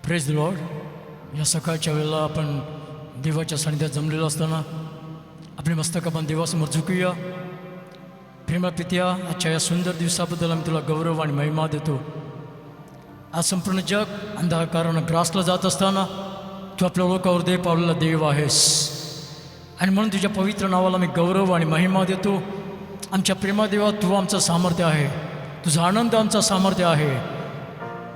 Praise the Lord. या सकाळच्या वेळेला आपण देवाच्या सानिध्यात जमलेलो असताना आपले मस्तक आपण देवासमोर झुकूया. प्रेमा पित्या, आजच्या या सुंदर दिवसाबद्दल आम्ही तुला गौरव आणि महिमा देतो. आज संपूर्ण जग अंधकारानं ग्रासलं जात असताना तू आपल्या लोकावर देव पावलेला देव आहेस आणि म्हणून तुझ्या पवित्र नावाला मी गौरव आणि महिमा देतो. आमच्या प्रेमा देवा, तू आमचं सामर्थ्य आहे, तुझा आनंद आमचा सामर्थ्य आहे.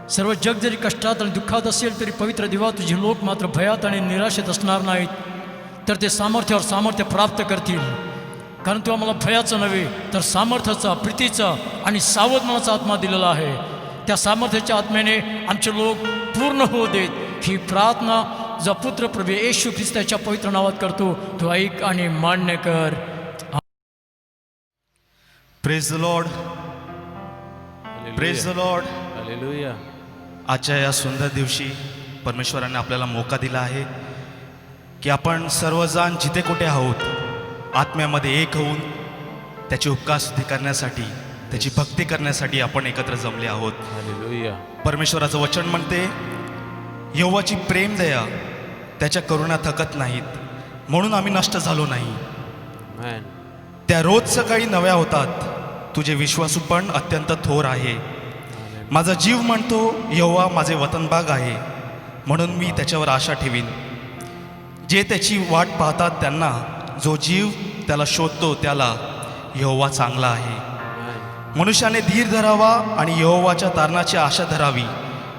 सर्व जग जरी कष्टात आणि दुःखात असेल तरी पवित्र देवा, तुझे लोक मात्र भयात आणि निराशेत असणार नाहीत, तर ते सामर्थ्यावर सामर्थ्य प्राप्त करतील. कारण तू आम्हाला भयाचं नव्हे तर सामर्थ्याचा, प्रीतीचा आणि सावध मनाचा आत्मा दिलेला आहे. त्या सामर्थ्याच्या आत्म्याने आमचे लोक पूर्ण होऊ देत. ही प्रार्थना जो पुत्र प्रभू येशू ख्रिस्ताच्या पवित्र नावात करतो, तू ऐक आणि मान्य कर. Praise the Lord, praise the Lord. Hallelujah. आजच्या या सुंदर दिवशी परमेश्वराने आपल्याला मोका दिला आहे की आपण सर्वजण जिथे कुठे आहोत आत्म्यामध्ये एक होऊन त्याची उपकारस्तुती करण्यासाठी, त्याची भक्ती करण्यासाठी आपण एकत्र जमले आहोत. हालेलुया. परमेश्वराचं वचन म्हणते, यहोवाची प्रेम दया त्याच्या करुणा थकत नाहीत, म्हणून आम्ही नष्ट झालो नाही. आमेन. त्या रोज सकाळी नव्या होतात, तुझे विश्वासूपण अत्यंत थोर आहे. माझा जीव म्हणतो, यहोवा माझे वतनबाग आहे, म्हणून मी त्याच्यावर आशा ठेवीन. जे त्याची वाट पाहतात त्यांना, जो जीव त्याला शोधतो त्याला यहोवा चांगला आहे. मनुष्याने धीर धरावा आणि यहोवाच्या तारणाची आशा धरावी,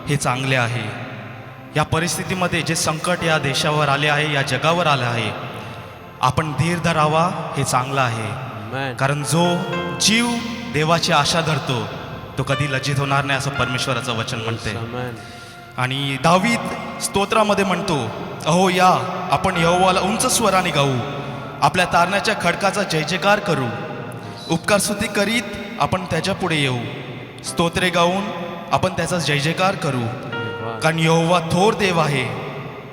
हे चांगले आहे. या परिस्थितीमध्ये जे संकट या देशावर आले आहे, या जगावर आले आहे, आपण धीर धरावा, हे चांगलं आहे. आमेन. कारण जो जीव देवाची आशा धरतो तो कधी लज्जित होणार नाही, असं परमेश्वराचं वचन म्हणते. आमेन. आणि दावीद स्तोत्रामध्ये म्हणतो, अहो या आपण यहोवाला उंच स्वराने गाऊ, आपल्या तारण्याच्या खडकाचा जय जयकार करू. उपकारस्तुती करीत आपण त्याच्या पुढे येऊ, स्तोत्रे गाऊन आपण त्याचा जय जयकार करू. कारण यहोवा थोर देव आहे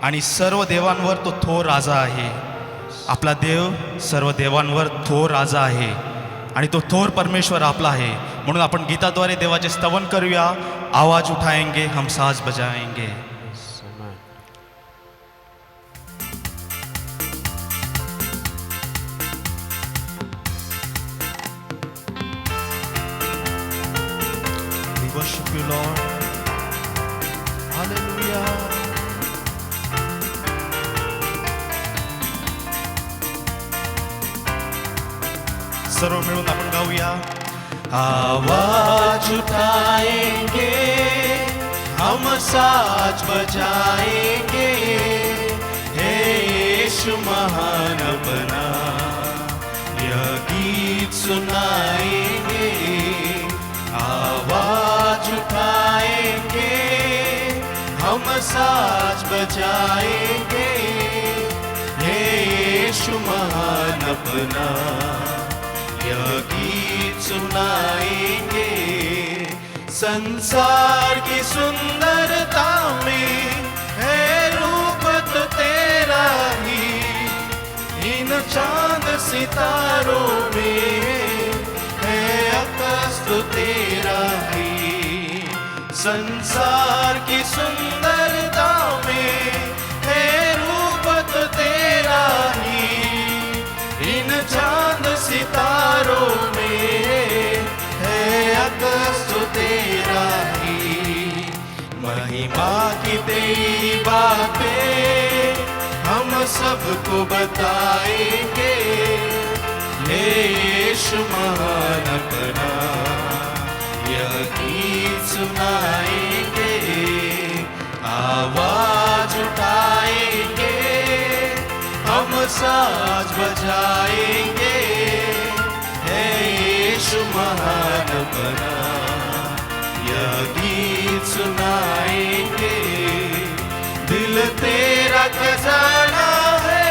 आणि सर्व देवांवर तो थोर राजा आहे. आपला देव सर्व देवांवर थोर राजा आहे आणि तो थोर परमेश्वर आपला आहे. म्हणून आपण गीताद्वारे देवाचे स्तवन करूया. आवाज उठाएंगे हम साज बजाएंगे. आमेन. We worship you, Lord. Hallelujah. सर्व मिळून आपण गाऊया. आवाज उठाएंगे हम साज बजाएंगे, हे यीशु महान बना, यह गीत सुनाएंगे. आवाज उठाएंगे हम साज बजाएंगे, हे यीशु महान बना, यह गीत सुनाएंगे. संसार की सुंदरता में है रूप तो तेरा ही, इन चांद सितारों में है अकस तो तेरा ही. संसार की सुंदरता में है रूप तो तेरा ही, इन चांद सितारों में है अकस तो तेरा ही. महिमा की तेरी बातें हम सबको बताएंगे, हे यीशु महान बना, यह गीत सुनाएंगे. आवाज उठाएंगे हम साज बजाएंगे, हे यीशु महान बना, यह गीत सुनाएंगे. दिल तेरा खजाना है,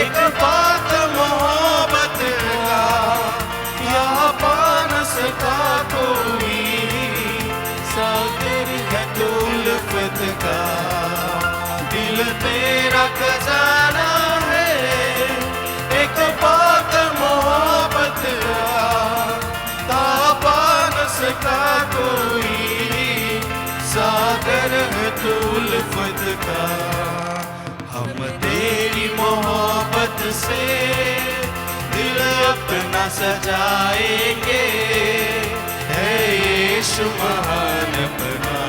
एक बात मोहब्बत का, यहाँ पान सका कोई, सागर है तो उल्फत का. दिल तेरा खजाना है, एक बात मोहब्बत का, तापा न सका कोई, सजाएंगे, है यीशु महान अपना,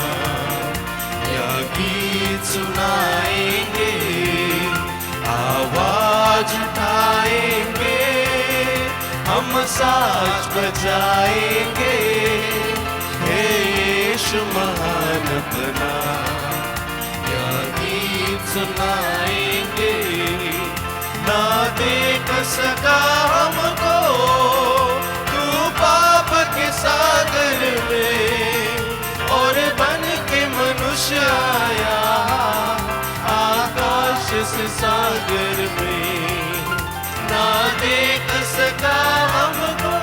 यह गीत सुनाएंगे, आवाज उठाएंगे, हम साज बजाएंगे, हे यीशु महान अपना, यह गीत सुनाएंगे। ना देख सका हमको तू पाप के सागर में, और बन के मनुष्य आया आकाश से सागर में। ना देख सका हमको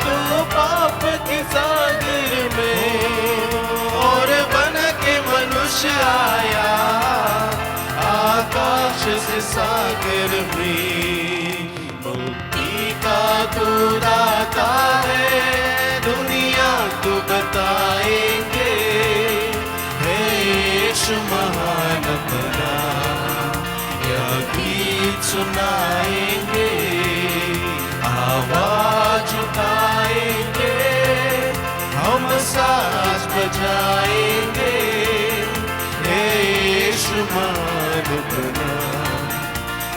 तू पाप के सागर में, और बन के मनुष्य आया आकाश से सागर में। मुक्ति का तू दाता है, दुनिया को बताएंगे, हे यीशु महान अपना, यह गीत सुनाएंगे, आवाज उठाएंगे, हम साज बजाएंगे, हे यीशु महान अपना,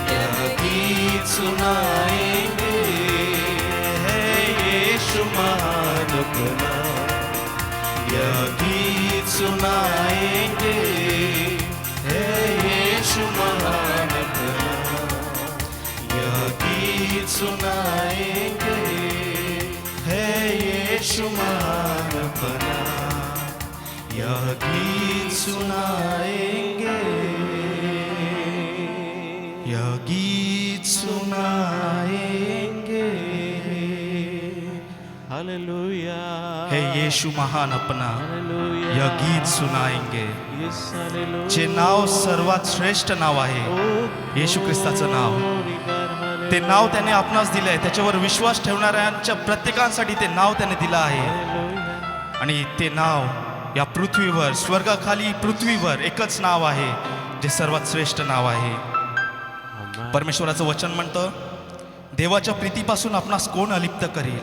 यह गीत सुनाएंगे, हे यीशु महान अपना, यह गीत सुनाएंगे, हे यीशु महान अपना, यह गीत सुनाएंगे, हे यीशु महान अपना, यह गीत सुनाएंगे, यह गीत सुनाएंगे। हालेलुया, हे यीशु महान अपना, हालेलुया, यह गीत सुनाएंगे। येस हालेलुया, जे नाव सर्वात श्रेष्ठ नाव आहे, येशू ख्रिस्ताचं नाव, ते नाव त्याने आपणास दिलंय. त्याच्यावर विश्वास ठेवणाऱ्यांच्या प्रत्येकांसाठी ते नाव त्याने दिलं आहे. आणि ते नाव या पृथ्वीवर, स्वर्गाखाली पृथ्वीवर एकच नाव आहे जे सर्वात श्रेष्ठ नाव आहे. परमेश्वराचं वचन म्हणतं, देवाच्या प्रीतीपासून आपणास कोण अलिप्त करेल?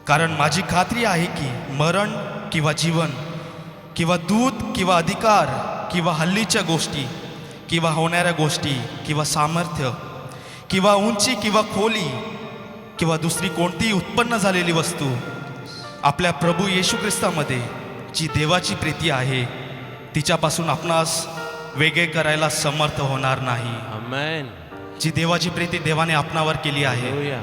कारण माझी खात्री आहे की मरण किंवा जीवन किंवा दूत किंवा अधिकार किंवा हल्लीच्या गोष्टी किंवा होणाऱ्या गोष्टी किंवा सामर्थ्य किंवा उंची किंवा खोली किंवा दुसरी कोणतीही उत्पन्न झालेली वस्तू आपल्या प्रभू येशू ख्रिस्तामध्ये जी देवाची प्रीती आहे तिच्यापासून आपणास वेगळे करायला समर्थ होणार नाही. आमेन. जी देवाची प्रीती देवाने आपणावर केली आहे, हालेलुया,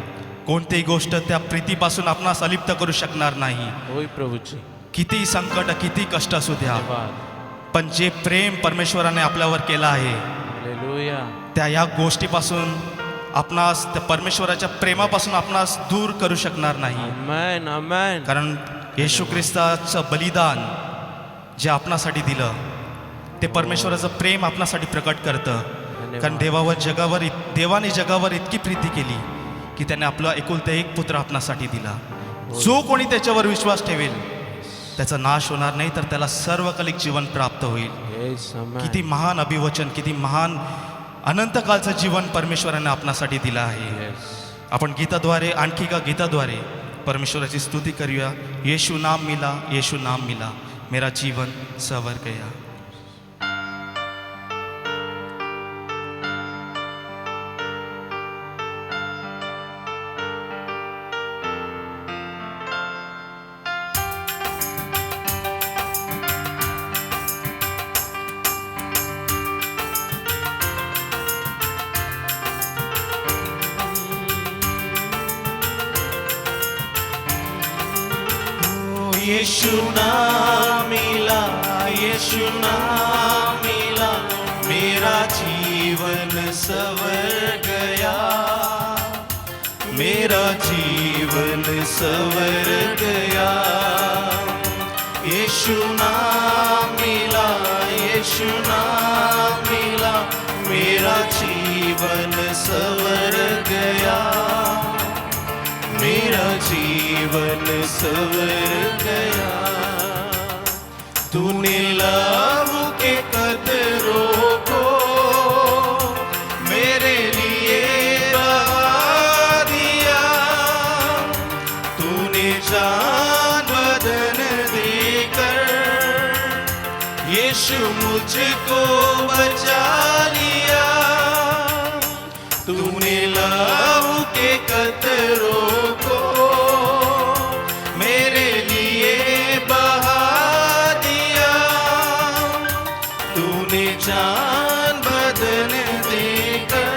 कोणतीही गोष्ट त्या प्रीतीपासून आपणास अलिप्त करू शकणार नाही. होय प्रभूची. किती संकट, किती कष्ट असू द्या, धन्यवाद. पण जे प्रेम परमेश्वराने आपल्यावर केलं आहे हालेलुया, त्या या गोष्टीपासून आपणास, त्या परमेश्वराच्या प्रेमापासून आपणास दूर करू शकणार नाही. आमेन, आमेन. कारण येशू ख्रिस्ताचं बलिदान जे आपणासाठी दिलं ते परमेश्वराचं प्रेम आपणासाठी प्रकट करतं. कारण देवाने जगावर इतकी प्रीती केली की त्याने आपला एकुलता एक पुत्र आपणासाठी दिला. जो कोणी त्याच्यावर विश्वास ठेवेल त्याचा नाश होणार नाही, तर त्याला सर्वकालिक जीवन प्राप्त होईल. येस, आमेन. किती महान अभिवचन, किती महान अनंतकालचं जीवन परमेश्वराने आपणासाठी दिलं आहे. येस. आपण गीताद्वारे, आणखी एका गीताद्वारे परमेश्वराची स्तुती करूया. येशू नाम मिला, येशू नाम मिला, मेरा जीवन सवर गया. यीशु नाम मिला, यीशु नाम मिला, मेरा जीवन सवर गया, मेरा जीवन सवर गया. यीशु नाम मिला, यीशु नाम मिला, मेरा जीवन सवर गया, मेरा जीवन सवर गया. तूने लहू के कदरों को मेरे लिए बहा दिया, जान बदन देकर यीशु मुझको बचा लिया। तूने लहू के कतरों को मेरे लिए बहा दिया। तूने जान बदन देकर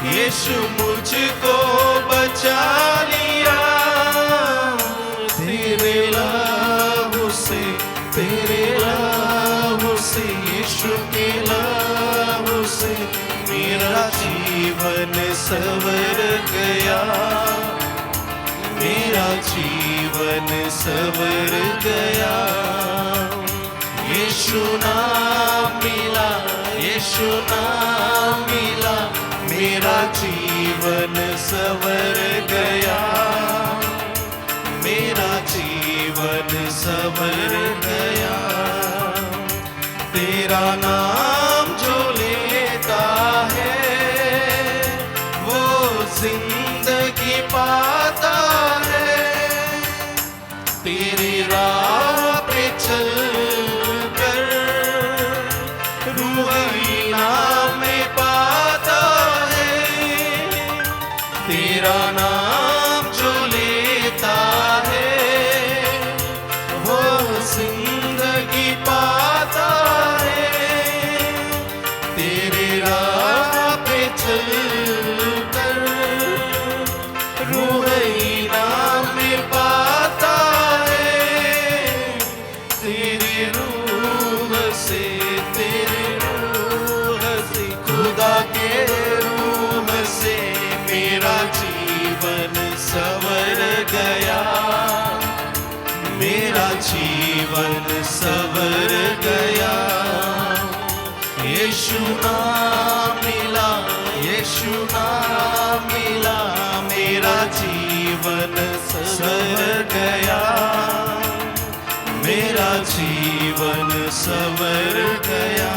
यीशु मुझको बचा लिया। तेरे लहू से, तेरे लहू से, यीशु के लहू से मेरा जीवन संवर गया। मेरा जीवन संवर गया। यीशु नाम मिला, यीशु नाम मिला, मेरा जीवन संवर गया। मेरा जीवन संवर गया। तेरा नाम जो लेता है वो जिंदगी पाता है। तेरी राह पे चल कर रूह इनाम में पाता है। तेरा नाम जो लेता है वो जिंदगी पाता है। तेरे राह पे चल कर रूह इनाम में पाता है। तेरे रूह से, तेरे रूह से, खुदा के रूह से मेरा जीवन संवर गया। मेरा जीवन संवर गया। यीशु नाम मिला, यीशु नाम मिला, मेरा जीवन संवर गया। मेरा जीवन संवर गया।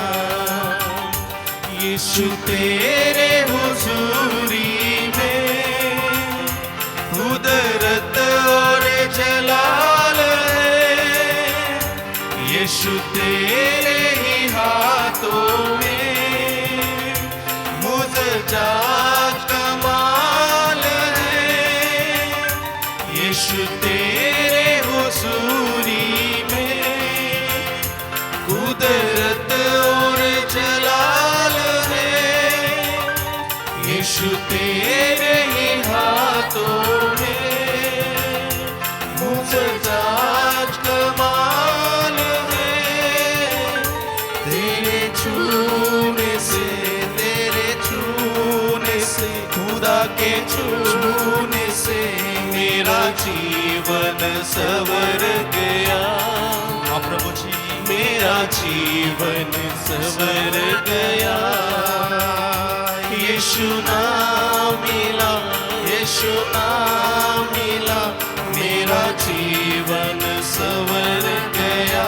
यीशु तेरे हुजूरी में कुदरत और जलाल है। यीशु तेरे ही हाथों में मुज़्ज़ात कमाल है। यीशु तेरे हुजूरी में कुदरत और जलाल है। यीशु तेरे ही हाथों में मुज़्ज़ात कमाल है। तेरे छूने से, तेरे छूने से, खुदा के छूने से मेरा जीवन संवर गया। हाँ प्रभु जी, मेरा जीवन संवर गया। यीशु नाम मिला, यीशु नाम मिला, मेरा जीवन संवर गया।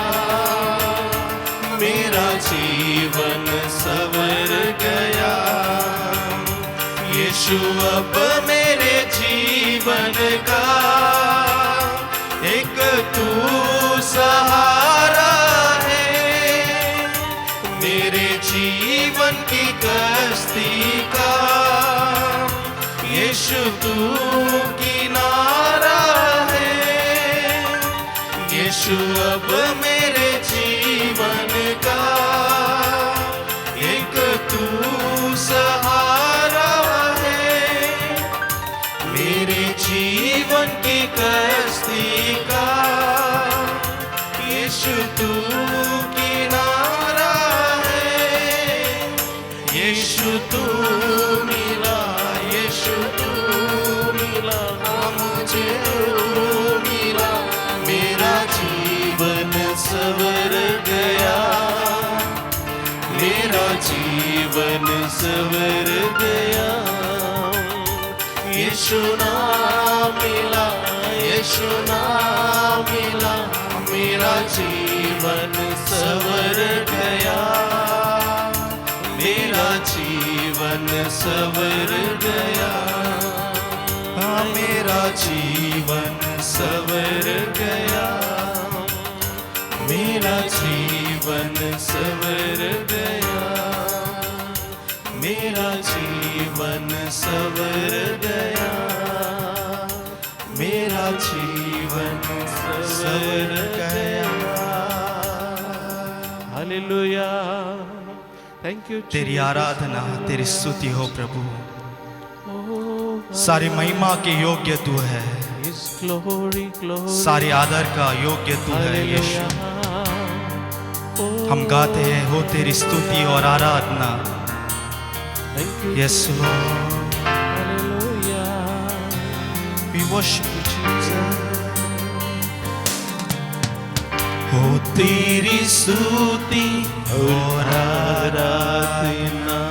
मेरा जीवन संवर गया। यीशु अब मेरे जीवन का एक तू सहारा है। मेरे जीवन की कश्ती का यीशु तू किनारा है। यीशु अब मेरे जीवन का एक तू सहारा है। मेरे जीवन की कश्ती का यीशु तू किनारा है। यीशु तू मिला, यीशु तू मिला, मुझे तू मिला, मेरा जीवन संवर गया। मेरा जीवन संवर गया। यीशु नाम मिला, यीशु नाम मिला, मेरा जीवन संवर गया। मेरा जीवन संवर गया। हाँ मेरा मेरा जीवन सवर गया, मेरा जीवन सवर गया, मेरा जीवन सवर गया, मेरा जीवन सवर गया। हालेलुया। थैंक यू तेरी आराधना तेरी स्तुति हो प्रभु, सारी महिमा के योग्य तू है, ग्लोरी ग्लोरी सारी आदर का योग्य तू है यीशु। हम गाते हैं हो तेरी स्तुति और आराधना। Yes Lord, hallelujah. We worship you Jesus. हो तेरी स्तुति और आराधना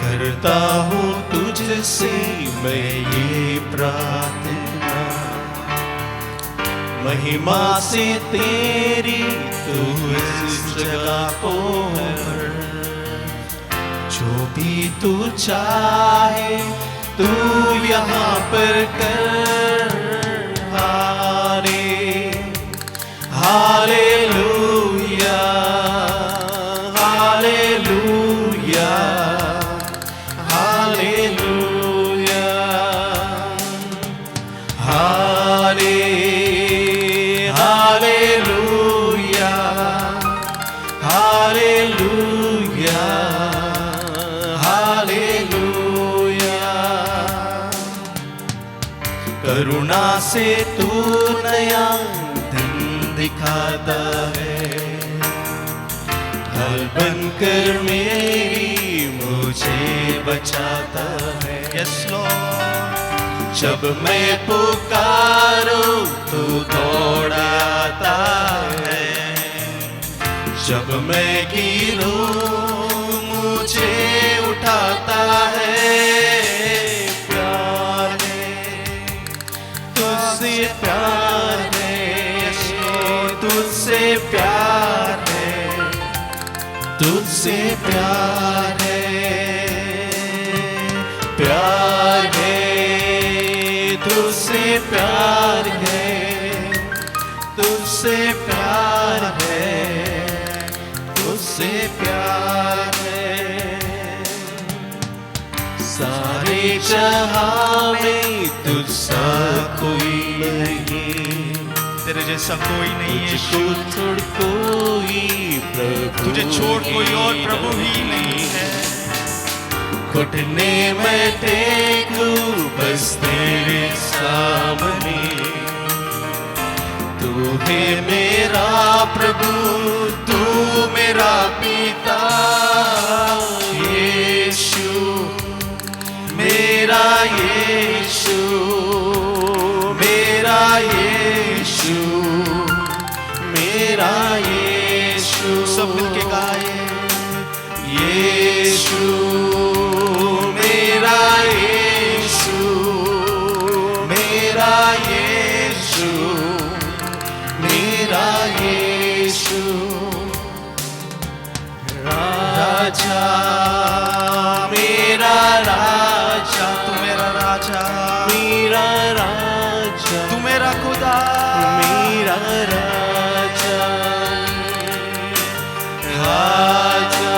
करता हूँ तुझसे मैं ये प्रार्थना, महिमा से तेरी तू इस जगह को भर, जो भी तू चाहे तू यहाँ पर कर। हालेलुया, हालेलुया, हालेलुया, हाले हालेलुया, हालेलुया, हालेलुया। करुणा से तू नया दिखाता है, ढाल बनकर मेरी मुझे बचाता है। यस लॉर्ड, जब मैं पुकारूं तू दौड़ आता है, जब मैं गिरूं मुझे उठाता है। प्यार है तुझसे, प्यार तुझसे प्यार है, तुझसे प्यार है, प्यार है तुझसे प्यार है, तुझसे प्यार है, तुझसे प्यार है। सारे जहां में तुझसा कोई नहीं, तेरे जैसा कोई नहीं है। छोड़ कोई प्रभु, तुझे छोड़ कोई और प्रभु ही नहीं है। घुटने में टेकूं बस तेरे सामने, तू है मेरा प्रभु, तू मेरा पिता। यीशु मेरा यीशु, मेरा यीशु, मेरा यीशु। सब मिलके गाए, यीशु मेरा यीशु, मेरा यीशु, मेरा यीशु। राजा मेरा राजा, तू मेरा राजा, मेरा राजा, तू मेरा खुदा, मेरा राजा, राजा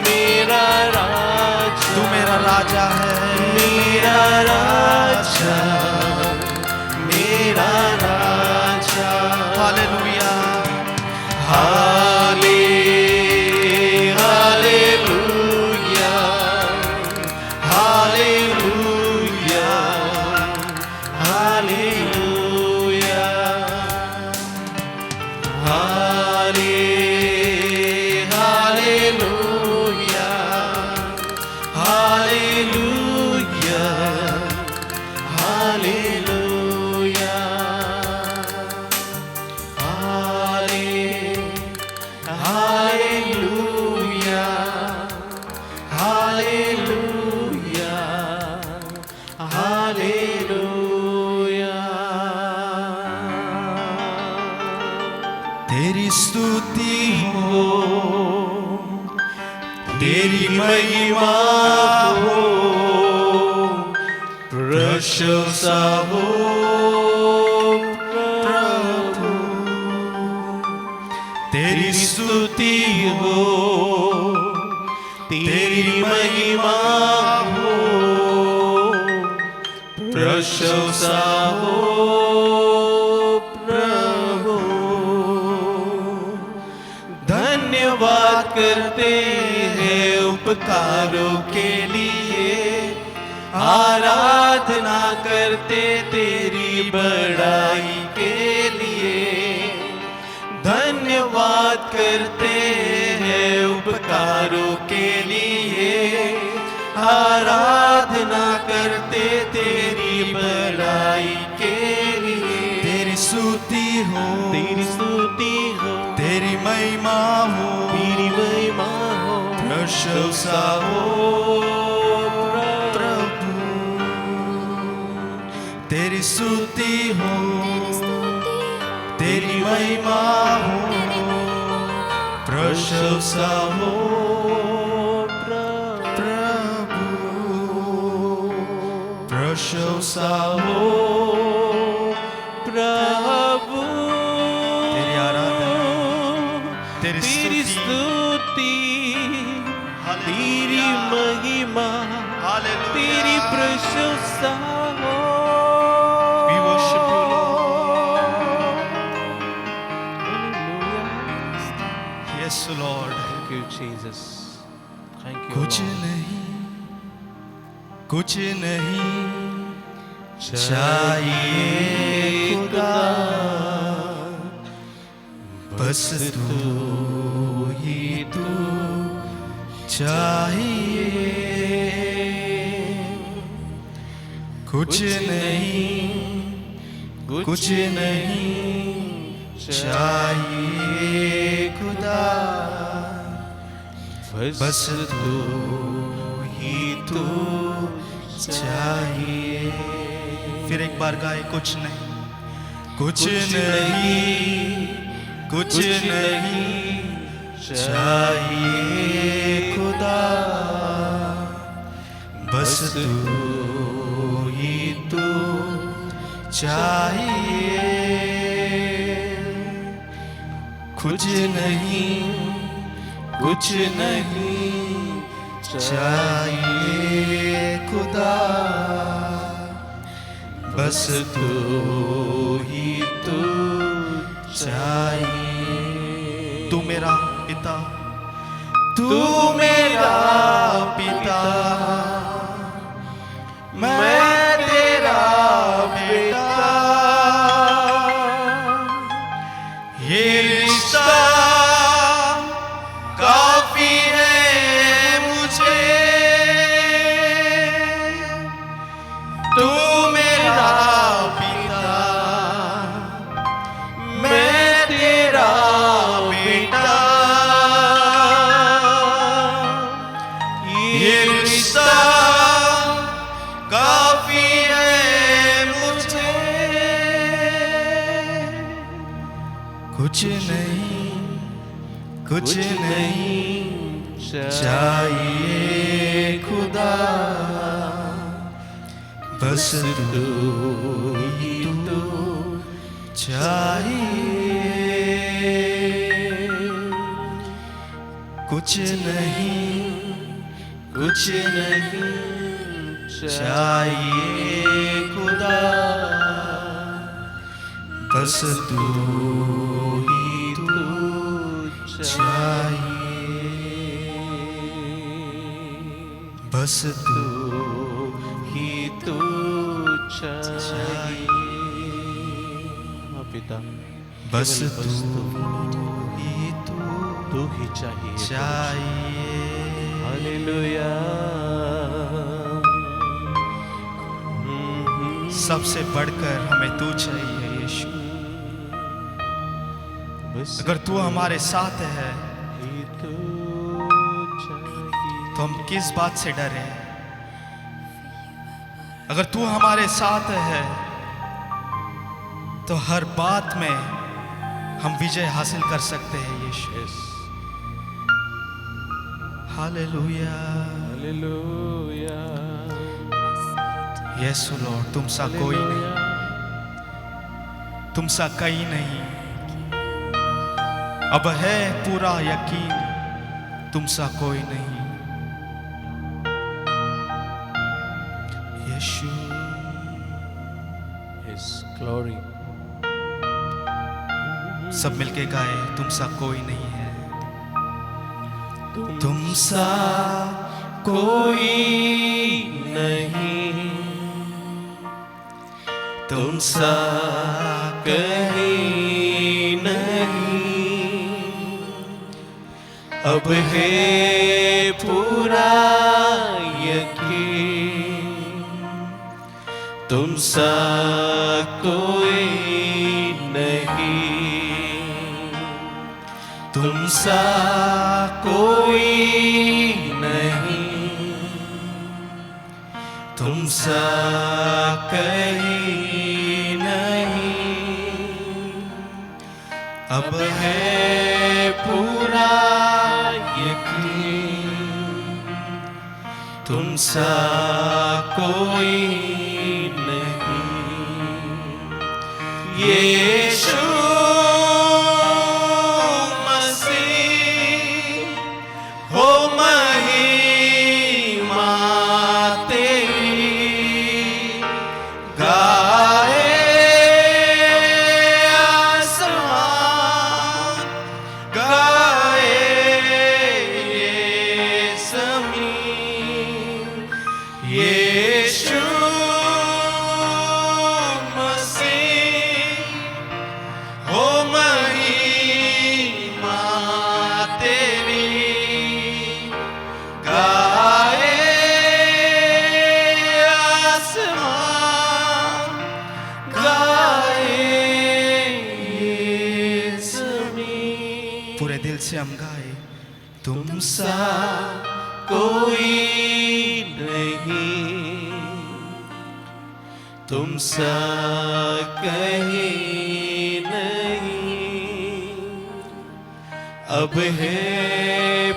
मेरा राजा, तू मेरा राजा है, मेरा राजा, मेरा राजा। हालेलुया, हाले हालेलुया, हालेलुया, हालेलुया, हाले हालेलुया, हालेलुया, हालेलुया, हाले हालेलुया, हालेलुया, हालेलुया। तेरी स्तुति हो, तेरी महिमा हो, प्रशंसा हो प्रभु, तेरी स्तुति हो, तेरी महिमा हो, प्रशंसा हो प्रभु। धन्यवाद करते हैं उपकारों के लिए, आराधना करते तेरी बड़ाई के लिए। धन्यवाद करते हैं उपकारों के लिए, आराधना करते तेरी बड़ाई के लिए। तेरी स्तुति हो, तेरी स्तुति हो, तेरी महिमा हो, तेरी महिमा हो, प्रशंसा हो प्रभु। तेरी स्तुति हो, तेरी महिमा हो, प्रशंसा हो प्रभु। प्रशंसा हो प्रभु। तेरी आराधना, तेरी तेरी स्तुति, तेरी महिमा, हालेलुया। तेरी प्रशंसा हो। We worship you, Lord. Hallelujah. Yes, Lord. Thank you, Jesus. Thank you, कुछ Lord. नहीं, कुछ नहीं चाहिए खुदा, बस तू ही तू चाहिए। कुछ नहीं, कुछ नहीं चाहिए खुदा, बस तू ही तू चाहिए। फिर एक बार गाए, कुछ नहीं, कुछ नहीं, कुछ नहीं चाहिए खुदा, बस तू ही तू चाहिए। कुछ नहीं, कुछ नहीं चाहिए खुदा, बस तू ही तू चाहिए। तू मेरा पिता, तू मेरा पिता, मैं तेरा बेटा। ये रिश्ता काफी है मुझे, तू मेरा पिता, मैं तेरा बेटा। ये रिश्ता काफी है मुझे। कुछ नहीं, कुछ नहीं चाहिए खुदा, बस तू ही तू चाहिए। कुछ नहीं, कुछ नहीं चाहिए खुदा, बस तू ही तू चाहिए। बस तू ही तू चाहिए। हाँ पिता, बस केवल तू ही तू तू ही चाहिए। चाहिए। हालेलुया। सबसे बढ़कर हमें तू चाहिए यीशु। बस अगर तू हमारे साथ है ही तू चाहिए। तो हम किस बात से डरे? अगर तू हमारे साथ है तो हर बात में हम विजय हासिल कर सकते हैं यीशु। Yes. हालेलुया। Hallelujah. यीशु लॉर्ड, तुमसा कोई नहीं, तुमसा कहीं नहीं। अब है पूरा यकीन, तुमसा कोई नहीं। यीशु, His glory. सब मिलके गाए, तुमसा कोई नहीं है, तुमसा कोई नहीं, तुमसा कहीं नहीं। अब है पूरा यकीन, तुमसा कोई नहीं, तुमसा कोई नहीं, तुमसा कहीं नहीं। अब है पूरा यकीन, तुमसा कोई नहीं। यीशु पूरे दिल से हम गाए, तुमसा कोई नहीं, तुमसा कहीं नहीं। अब है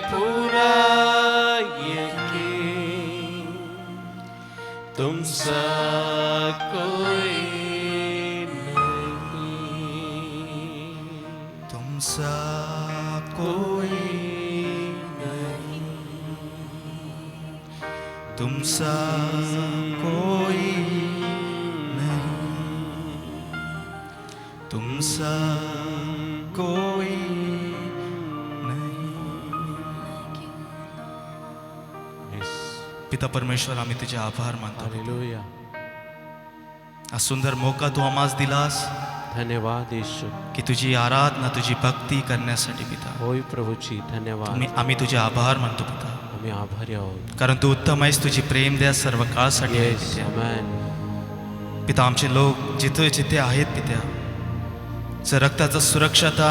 पूरा यकीन, तुमसा कोई नहीं, तुमसा कोई नहीं, तुमसा कोई नहीं, तुमसा कोई नहीं। पिता परमेश्वर, आम्ही तुझे आभार मानतो हालेलुया. हा सुंदर मौका तू आम्हास दिलास धन्यवाद येशू. की तुझी आराधना, तुझी भक्ती करण्यासाठी पिता होय प्रभूची धन्यवाद. आम्ही तुझे आभार मानतो पिता, आम्ही आभारी आहोत. कारण तू उत्तम आहेस, तुझी प्रेम द्या सर्व काळसाठी आहे येस पित्या. आमेन. पिता आमचे लोक जिथे जिथे आहेत पित्या, जर रक्ताचं सुरक्षता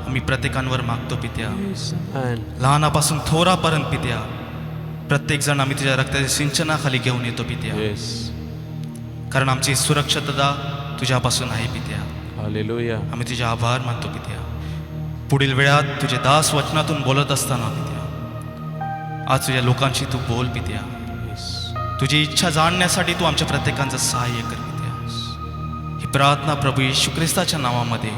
आम्ही प्रत्येकांवर मागतो पित्या, येस आमेन. लहानापासून थोरापर्यंत पित्या, प्रत्येक जण आम्ही तुझ्या रक्ताच्या सिंचनाखाली घेऊन येतो पित्या, येस. कारण आमची सुरक्षितता तुझ्यापासून आहे पित्या. हालेलुया. आम्ही तुझे आभार मानतो पित्या. पुढील वेळात तुझे दास वचनातून बोलत असताना पित्या, आज तुझ्या लोकांशी तू बोल पित्या. येस. तुझी इच्छा जाणण्यासाठी तू आमच्या प्रत्येकांचं सहाय्य कर पित्या. ही प्रार्थना प्रभू येशू ख्रिस्ताच्या नावामध्ये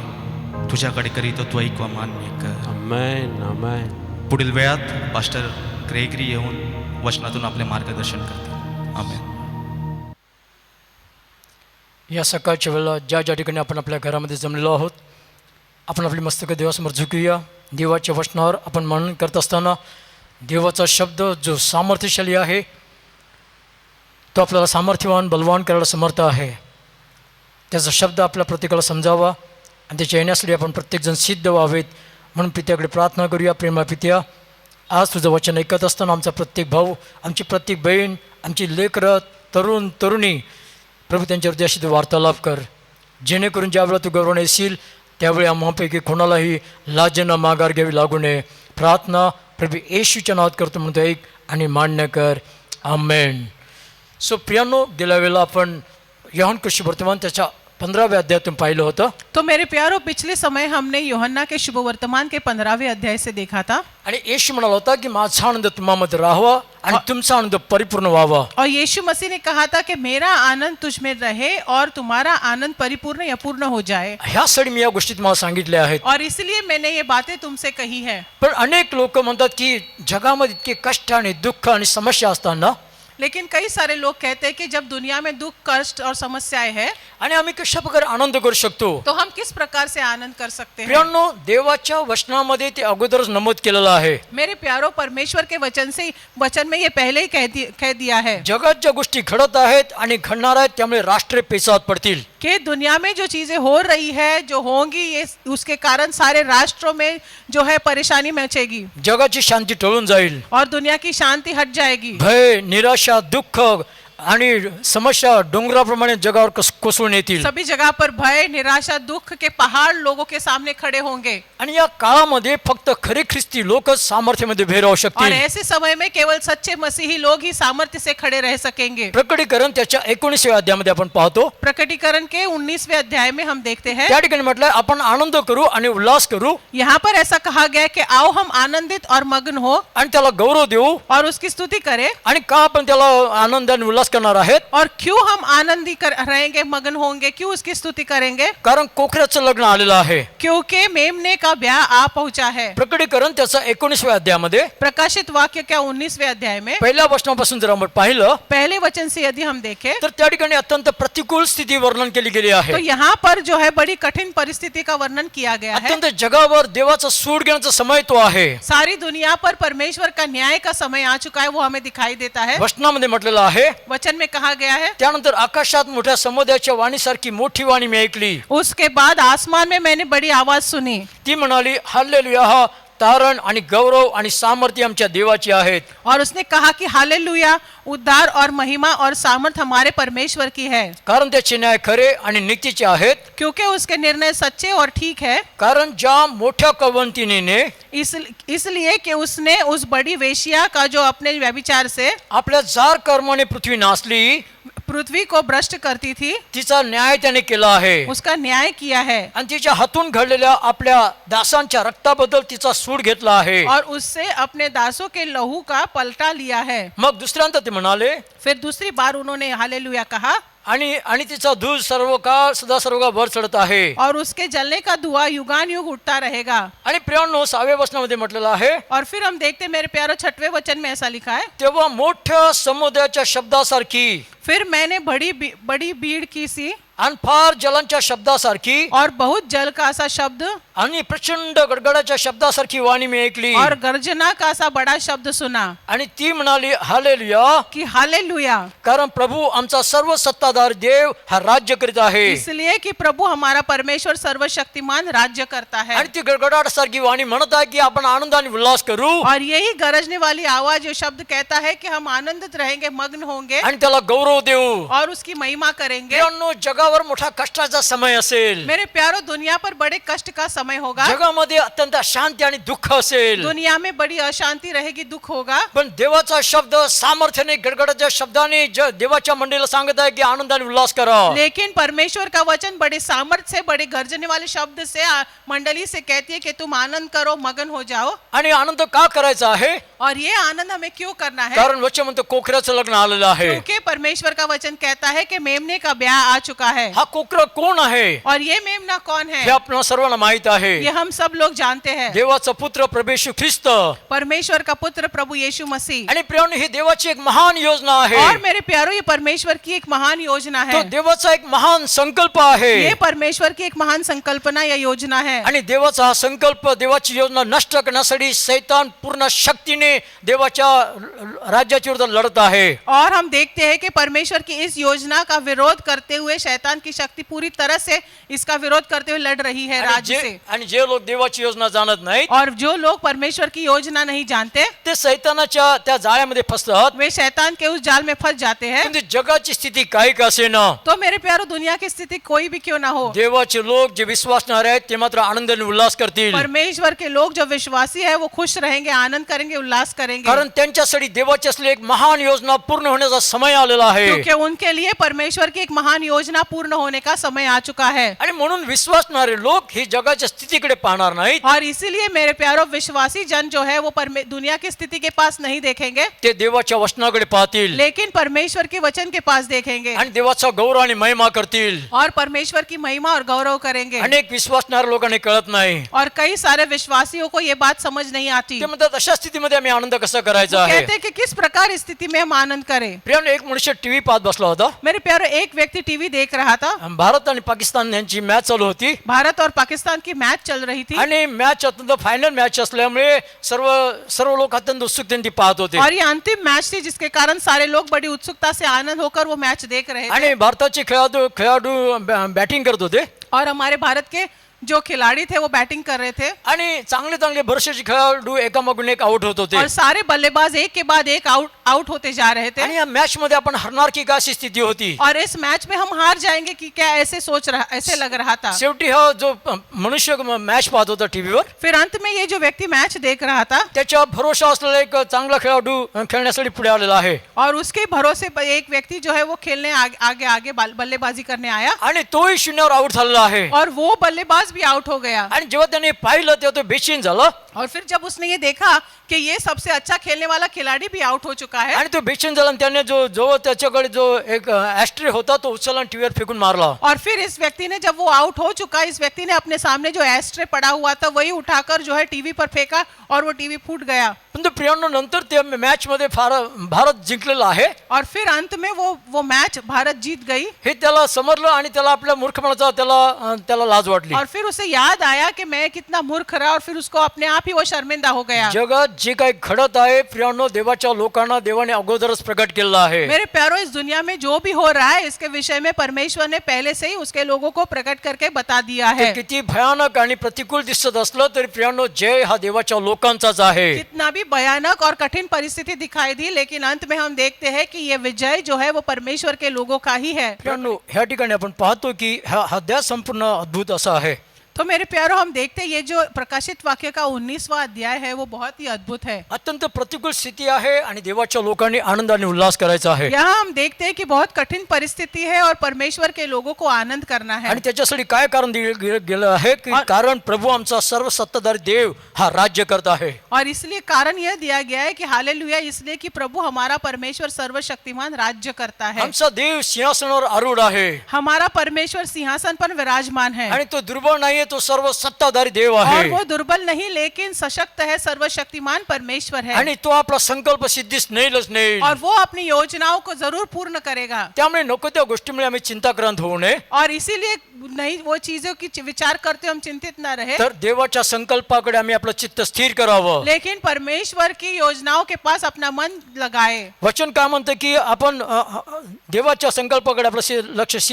तुझ्याकडे करीतो, तू ऐकवा मान्य कर. आमेन आमेन. पुढील वेळात पास्टर ग्रेगरी येऊन वचनातून आपले मार्गदर्शन करतील. आमेन. या सकाळच्या वेळेला ज्या ज्या ठिकाणी आपण आपल्या घरामध्ये जमलेलो आहोत, आपण आपली मस्तकं देवासमोर झुकूया. देवाच्या वचनावर आपण मनन करत असताना देवाचा शब्द जो सामर्थ्यशाली आहे, तो आपल्याला सामर्थ्यवान बलवान करायला समर्थ आहे. त्याचा शब्द आपल्या प्रत्येकाला समजावा आणि त्याच्या येण्यासाठी आपण प्रत्येकजण सिद्ध व्हावेत. म्हणून पित्याकडे प्रार्थना करूया. प्रेमा पित्या, आज तुझं वचन ऐकत असताना आमचा प्रत्येक भाऊ, आमची प्रत्येक बहीण, आमची लेकरं, तरुण तरुणी, प्रभू त्यांच्या हृदयाशी तू वार्तालाप कर, जेणेकरून ज्यावेळेला तू गौरवणे येशील त्यावेळी आम्हापैकी कोणालाही लाजेनं माघार घ्यावी लागू नये. प्रार्थना प्रभू येशूच्या नावात करतो म्हणतो, ऐक आणि मान्य कर. आमेन. सो प्रियानो, गेल्या वेळेला आपण योहान कृषी वर्तमान त्याच्या 15व्या अध्यायातून पाहिलं होतं. तो मेरे प्यारों, पिछले समय हमने यूहन्ना के शुभ वर्तमान के 15वें अध्याय से देखा था आणि येशू म्हणाला होता की माझा आनंद तुम्हामध्ये राहावा आणि तुमचा आनंद परिपूर्ण व्हावा. और यीशु मसीह ने कहा था कि मेरा आनंद तुझ में रहे और तुम्हारा आनंद परिपूर्ण या पूर्ण हो जाए. ह्यासाठी मी या गोष्टी तुम्हाला सांगितल्या आहेत. और इसलिए मैंने ये बातें तुमसे कही है. पण अनेक लोक म्हणतात की जगामध्ये इतके कष्ट आणि दुःख आणि समस्या असताना लेकिन कई सारे लोग कहते हैं कि जब दुनिया में दुख, कष्ट और समस्याएं हैं आणि आम्ही कशा प्रकारे आनंद करू शकतो. तो हम किस प्रकार से आनंद कर सकते हैं. प्रियांनो, देवाच्या वचनामध्ये ते अगोदरच नमूद केलेलं आहे. मेरे प्यारों, परमेश्वर के वचन में ये पहले ही कह दिया है जगात ज्या गोष्टी घडत आहेत आणि घडणार आहेत त्यामुळे राष्ट्र पेचात पडतील. कि दुनिया में जो चीजें हो रही है, जो होंगी, ये उसके कारण सारे राष्ट्रों में जो है परेशानी मचेगी जगाची शांती टळून जाईल. और दुनिया की शांति हट जाएगी. भय, निराशा, दुःख आणि समस्या डोंगराप्रमाणे जगावर कोसळून येतील. सभी जगह पर भय, निराशा, दुख के पहाड़ लोगों के सामने खड़े होंगे. आणि या काळामध्ये फक्त खरे ख्रिस्ती लोकच सामर्थ्यामध्ये उभे राहू और शकतील. ऐसे समय में केवल सच्चे मसीही लोग ही सामर्थ्य से खड़े रह सकेंगे. प्रकटीकरण त्याच्या 19व्या अध्यायामध्ये आपण पाहतो. प्रकटीकरण के 19वें अध्याय में हम देखते हैं, त्या ठिकाणी म्हटलंय आपण आनंद करू आणि उल्हास करू यहाँ पर ऐसा कहा गया कि आओ हम आनंदित और मग्न हो आणि त्याला गौरव देऊ. और उसकी स्तुति करें. आणि का आपण त्याला आनंद आणि उल्हास करणार आहेत? और क्यों हम रहेंगे, मगन होंगे, क्यों उसकी स्तुति करेंगे? कारण कोकऱ्याचं लग्न आलेलं आहे. क्योंकि मेमने का ब्याह आ पहुंचा है. प्रकटीकरण त्याचा 19व्या अध्यायामध्ये प्रकाशित वाक्य क्या 19वें अध्याय में पहिल्या वचनापासून जर आपण पाहिलं पहले वचन से यदि हम देखें तर त्या ठिकाणी अत्यंत प्रतिकूल स्थिती वर्णन केली गेली आहे. तो यहाँ पर जो है बड़ी कठिन परिस्थिति का वर्णन किया गया है. अत्यंत जगावर देवाचा सूड घेण्याचा समय तो आहे. सारी दुनिया पर परमेश्वर का न्याय का समय आ चुका है, वो हमें दिखाई देता है. वचनामध्ये म्हटलेलं आहे. वचन में कहा गया है, त्यानंतर आकाशात मोठ्या समुद्राच्या वाणीसारखी मोठी वाणी मी ऐकली. उसके बाद आसमान में मैंने बड़ी आवाज सुनी. ती म्हणाली, हालेलुया, हा तारण आणि गौरव आणि सामर्थ्य आमच्या देवाची आहेत. और उसने कहा कि हालेलुया, उद्धार और महिमा और सामर्थ हमारे परमेश्वर की है. कारण त्याचे न्याय खरे आणि नीतीचे आहेत. क्योंकि उसके निर्णय सच्चे और ठीक है. कारण ज्या मोठ्या कवंतिनीने इसलिए कि उसने उस बड़ी वेश्या का जो अपने व्यभिचार से आपल्या जार कर्माने पृथ्वी नासली, पृथ्वी को भ्रष्ट करती थी, तिचा न्याय त्याने केला आहे. उसका न्याय किया है. आणि तिच्या हातून घडलेल्या आपल्या दासांच्या रक्ताबद्दल तिचा सूड घेतला आहे. और उससे अपने दासों के लहू का पलटा लिया है. मग दुसऱ्यांदा ते म्हणाले, फिर दूसरी बार उन्होंने हालेलुया कहा. आणि तिचा धूज सर्व काळ सदा सर्व काळ वर चढत आहे. और उसके जलने का धुआं युगान युग उठता रहेगा. आणि प्रियांनो, 6व्या वचनामध्ये म्हटलेलं आहे, और फिर हम देखते मेरे प्यारो 6वें वचन में ऐसा लिखा है, तेव्हा मोठ्या समुद्राच्या शब्दासारखी फिर मैंने बड़ी भीड़ की सी आणि फार जलांच्या शब्दासारखी और बहुत जल का ऐसा शब्द आणि प्रचंड गडगडाच्या शब्दासारखी वाणी मी ऐकली. और गर्जना का ऐसा बड़ा शब्द सुना. आणि ती म्हणाली, हालेलुया, कि हालेलुया, कारण प्रभू आमचा सर्व सत्ताधार देव हा राज्य करीत आहे. इसलिए कि प्रभु हमारा परमेश्वर सर्वशक्तिमान राज्य करता है. आणि ती गडगडासारखी वाणी म्हणत आहे की आपण आनंदाने उल्हास करू. और यही गरजने वाली आवाज जो शब्द कहता है कि हम आनंदित रहेंगे, मग्न होंगे आणि त्याला गौरव देऊ. और उसकी महिमा करेंगे. प्रियांनो, जगावर मोठा कष्टाचा समय असेल. मेरे प्यारो, दुनिया पर बड़े कष्ट का समय होगा. जगामध्ये अत्यंत अशांती आणि दुःख असेल. दुनिया में बड़ी अशांति रहेगी, दुख होगा. पण देवाचा शब्द सामर्थ्याने गडगडाच्या शब्दाने देवाच्या मंडळीला सांगत आहे की आनंदाने उल्हास करा. लेकिन परमेश्वर का वचन बड़े सामर्थ्य से, बड़े गर्जने वाले शब्द से मंडली से कहती है कि तुम आनंद करो, मगन हो जाओ. आणि आनंद का करायचा आहे? और ये आनंद हमें क्यों करना है? कारण वचन म्हणतो कोकऱ्याचं लग्न आलेलं आहे. क्योंकि परमेश्वर का वचन कहता है कि मेमने का ब्याह आ चुका है. हा कोकरा कोण आहे? और ये मेमना कौन है? हे आपल्या सर्वांना माहित आहे. ये हम सब लोग जानते हैं. देवाचा पुत्र प्रभू येशू ख्रिस्त, परमेश्वर का पुत्र प्रभु यीशु मसीह. आणि प्रियांनो, ही देवाची एक महान योजना आहे. और मेरे प्यारो, ये परमेश्वर की एक महान योजना तो है. देवाचा एक महान संकल्प आहे. ये परमेश्वर की एक महान संकल्पना या योजना है. आणि देवाचा हा संकल्प, देवाची योजना नष्ट करण्यासाठी सैतान पूर्ण शक्तीने देवाच्या राज्याच्या विरुद्ध लढत आहे. और हम देखते हैं कि परमेश्वर की इस योजना का विरोध करते हुए शैतान की शक्ति पूरी तरह से इसका विरोध करते हुए लड़ रही है राज्य से. आणि जे लोक देवाची योजना जाणत नाहीत, और जो लोग परमेश्वर की योजना नहीं जानते, ते सैतानाच्या त्या जाळ्यामध्ये फसतात. वे शैतान के उस जाल में फंस जाते हैं. म्हणजे जगाची स्थिती काही का असेना, तो मेरे प्यारो, दुनिया की स्थिति कोई भी क्यों ना हो, देवाचे लोक जे विश्वासणारे आहेत ते मात्र आनंदाने उल्हास करतील. परमेश्वर के लोग जो विश्वासी है वो खुश रहेंगे, आनंद करेंगे, उल्लास करेंगे. कारण त्यांच्यासाठी देवाची असलेली एक महान योजना पूर्ण होण्याचा समय आलेला आहे. आहे. क्योंकि उनके लिए परमेश्वर की एक महान योजना पूर्ण होने का समय आ चुका है। आणि म्हणून विश्वासणारे लोक ही जगाच्या स्थितीकडे पाहणार नाहीत. और इसीलिए मेरे प्यारो विश्वासी जन जो है वो दुनिया की स्थिति के पास नहीं देखेंगे, ते देवाच्या वचनाकडे पाहतील लेकिन परमेश्वर के वचन के पास देखेंगे आणि देवाचा गौरव आणि महिमा करतील. और परमेश्वर की महिमा और गौरव करेंगे। अनेक विश्वासणाऱ्या लोकांना कळत नाही. और कई सारे विश्वासियों को ये बात समझ नहीं आती। ते म्हणतात अशा स्थितीमध्ये आम्ही आनंद कसा करायचा वो आहे. कहते हैं कि किस प्रकार इस स्थिति में हम आनंद करें। प्रियानो, एक मनुष्य टीव्ही पाहत बसला होता. मेरे प्यारो एक व्यक्ति टीवी देख रहा था, भारत आणि पाकिस्तान यांची मॅच चालू होती भारत और पाकिस्तान की मैच चल रही थी आणि मॅच अत्यंत फायनल मॅच असल्यामुळे सर्व लोक अत्यंत उत्सुकतेने ती पाहत होते. और ये अंतिम मैच थी जिसके कारण सारे लोग बड़ी उत्सुकता से आनंद होकर वो मैच देख रहे थे। आणि भारताचे खेळाडू बॅटिंग करत होते और हमारे भारत के जो खिलाड़ी थे वो बैटिंग कर रहे थे आणि चांगले भरपूर खेळाडू एकामागून एक आउट होत होते. और सारे बल्लेबाज एक के बाद एक आउट होते जा रहे थे। आणि या मॅच मध्ये आपण हरणार की का अशी स्थिती होती. और इस मैच में हम हार जाएंगे कि क्या, ऐसे लग रहा था। शेवटी हा जो मनुष्य मॅच पाहत होता टीव्हीवर, फिर अंत में ये जो व्यक्ति मैच देख रहा था त्याच्या भरोसा असलेला एक चांगला खेळाडू खेळण्यासाठी पुढे आलेला आहे. और उसके भरोसे पर एक व्यक्ति जो है वो खेलने आगे बल्लेबाजी करने आया आणि तोही शून्यावर आउट झालेला आहे. और वो बल्लेबाज भी आउट हो गया। आणि जेव्हा त्याने पाहिलं तेव्हा तो बेचैन झाला और फिर जब उसने ये देखा कि ये सबसे अच्छा खेलने वाला खिलाड़ी भी आउट हो चुका है, आणि तो बेचैन झाला आणि त्याने जो त्याच्याकडे जो एक ॲस्ट्रे होता तो उचलला आणि टीव्हीवर फेकून मारला. और फिर इस व्यक्ति ने, जब वो आउट हो चुका, इस व्यक्ति ने अपने सामने जो एस्ट्रे पड़ा हुआ था वही उठाकर जो है टीवी पर फेंका और वो टीवी फूट गया। पण तो प्रियांनो नंतर त्या मॅच मध्ये भारत जिंकलेला आहे और फिर अंत में वो मैच भारत जीत गई। हे त्याला समजलं आणि त्याला आपल्या मूर्खपणाचा त्याला लाज वाटली. और फिर उसे याद आया कि मैं कितना मूर्ख रहा और फिर उसको अपने आप ही वो शर्मिंदा हो गया। जगात जे काही घडत आहे प्रियांनो, देवाच्या लोकांना देवाने अगोदरच प्रकट केलेलं आहे. मेरे प्यारो, इस दुनिया में जो भी हो रहा है इसके विषय में परमेश्वर ने पहले से ही उसके लोगों को प्रकट करके बता दिया ते है। किती भयानक आणि प्रतिकूल दिसत असलं तरी प्रियांनो, जय हा देवाच्या लोकांचाच आहे. कितना भी भयानक और कठिन परिस्थिति दिखाई दी, लेकिन अंत में हम देखते हैं कि ये विजय जो है वो परमेश्वर के लोगों का ही है। प्रियांनो, ह्या ठिकाणी आपण पाहतो की हा देव संपूर्ण अद्भुत असा आहे. तो मेरे प्यारो, हम देखते हैं ये जो प्रकाशित वाक्य का 19वां अध्याय है वो बहुत ही अद्भुत है। अत्यंत प्रतिकूल स्थिती आहे आणि देवाच्या लोकांनी आनंदाने उल्हास करायचा आहे. यहाँ हम देखते हैं कि बहुत कठिन परिस्थिति है और परमेश्वर के लोगों को आनंद करना है। आणि त्याच्यासाठी काय कारण दिलं गेलं आहे की कारण प्रभू आमचा सर्व सत्ताधारी देव हा राज्य करता है. और इसलिए कारण यह दिया गया है कि हालेलुया, इसलिए कि प्रभु हमारा परमेश्वर सर्वशक्तिमान राज्य करता है। आमचा देव सिंहासनावर आरूढ आहे हमारा परमेश्वर सिंहासन पर विराजमान है आणि तो दुर्बळ नाहीये, तो सर्व सत्ताधारी देव और आहे. वो दुर्बल नहीं लेकिन सशक्त है, सर्वशक्तिमान परमेश्वर है। आणि तो आपला संकल्प सिद्धीस नेईलच नेईल. और वो अपनी योजनाओं को जरूर पूर्ण करेगा। त्यामुळे नको त्या गोष्टीमुळे आम्ही चिंताक्रांत होऊ नये. और इसीलिए नहीं वो चीजों की विचार करते हम चिंतित न रहे, तर देवाच्या संकल्पाकडे आम्ही आपलं चित्त स्थिर करावं. लेकिन परमेश्वर की योजनाओं के पास अपना मन लगाए। वचन काय म्हणतं की आपण देवाच्या संकल्पाकडे आपलं लक्ष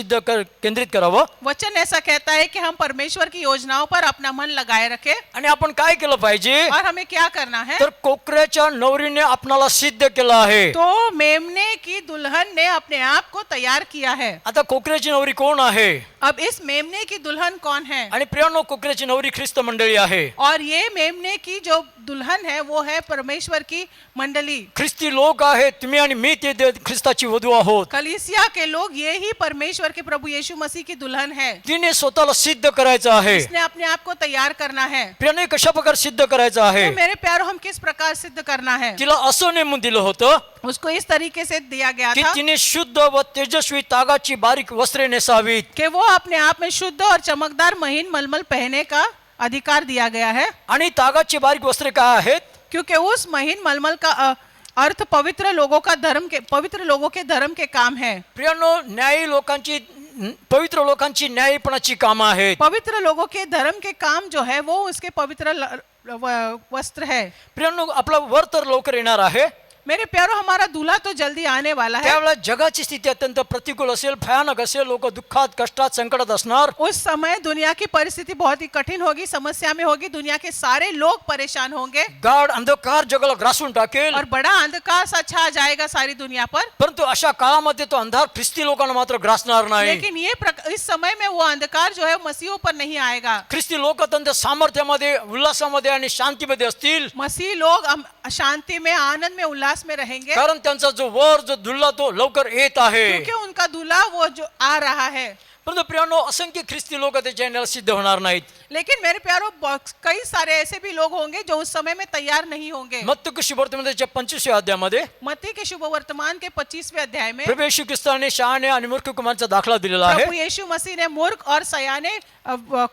केंद्रित करावं. वचन ऐसा कहता है कि हम परमेश्वर की योजनाओं पर अपना मन लगाए रखे। आणि आपण काय केलं पाहिजे और हमें क्या करना है? तर कोकऱ्याच्या नवरीने आपणाला सिद्ध केलं आहे. तो मेमने की दुल्हन ने अपने आप को तैयार किया है। आता कोकऱ्याची नवरी कोण आहे? अब इस मेमने की दुल्हन कौन है? आणि प्रियांनो, कोकऱ्याची नवरी ख्रिस्त मंडळी आहे. और ये मेमने की जो दुल्हन है वो है परमेश्वर की मंडली। ख्रिस्ती लोक आहेत, तुम्ही आणि मी ते ख्रिस्ताची वधू आहोत. कलीसिया के लोग ये ही परमेश्वर के प्रभु यीशु मसीह की दुल्हन है। तिने स्वतःला सिद्ध करायचं आहे. इसने अपने आप को तैयार करना है। प्रियांनो, कशा प्रकारे सिद्ध करायचं आहे? तो मेरे प्यारो, हम किस प्रकार सिद्ध करना है? तिला असं नेमून दिलं होतं उसको इस तरीके से दिया गया की था तिने शुद्ध व तेजस्वी तागाची बारीक वस्त्रे नेसावीत. कि वो अपने आप में शुद्ध और चमकदार महीन मलमल पहनने का अधिकार दिया गया है। आणि तागाची बारीक वस्त्रे काय आहेत? क्योंकि उस महीन मलमल का अर्थ पवित्र लोगों के धर्म के काम है। प्रियांनो, पवित्र लोकांची न्यायीपणाची कामं आहेत. पवित्र लोगों के धर्म के काम जो है वो उसके पवित्र वस्त्र है। प्रियांनो, आपला वर तर लवकर येणार आहे. मेरे प्यारो, हमारा दूल्हा तो जल्दी आने वाला है। त्यावेळेला जगाची स्थिती अत्यंत प्रतिकूल असेल, भयानक असेल, लोक दुःखात कष्टात संकटात असणार. उस समय दुनिया की परिस्थिति बहुत ही कठिन होगी, समस्या में होगी, दुनिया के सारे लोग परेशान होंगे। गाढ अंधकार जगाला ग्रासून टाकेल. और बड़ा अंधकार सा छा जाएगा सारी दुनिया पर। परंतु अशा काळामध्ये तो अंधार ख्रिस्ती लोकांना मात्र ग्रासणार नाही. लेकिन इस समय में वो अंधकार जो है मसीहों पर नहीं आएगा। ख्रिस्ती लोक अत्यंत सामर्थ्यामध्ये, उल्हासामध्ये आणि शांतीमध्ये असतील. मसीह लोग शांति में, आनंद में, उल्लास विश्वास में रहेंगे, कारण त्यांचा जो वर जो दुल्हा तो लवकर येत आहे. क्योंकि उनका दूल्हा वो जो आ रहा है. परंतु प्रियानो, असंख्य ख्रिस्ती लोक त्याच्या येण्याला सिद्ध होणार नाहीत. लेकिन मेरे प्यारो कई सारे ऐसे भी लोग होंगे जो उस समय में तैयार नहीं होंगे. मत्ती शुभवर्तमानाच्या 25व्या अध्यायामध्ये मत्ती के शुभ वर्तमान के 25वें अध्याय में प्रभू येशू ख्रिस्ताने शहाणे आणि मूर्ख कुमारांचा दाखला दिलेला आहे. प्रभु यीशु मसीह ने मूर्ख और सयाने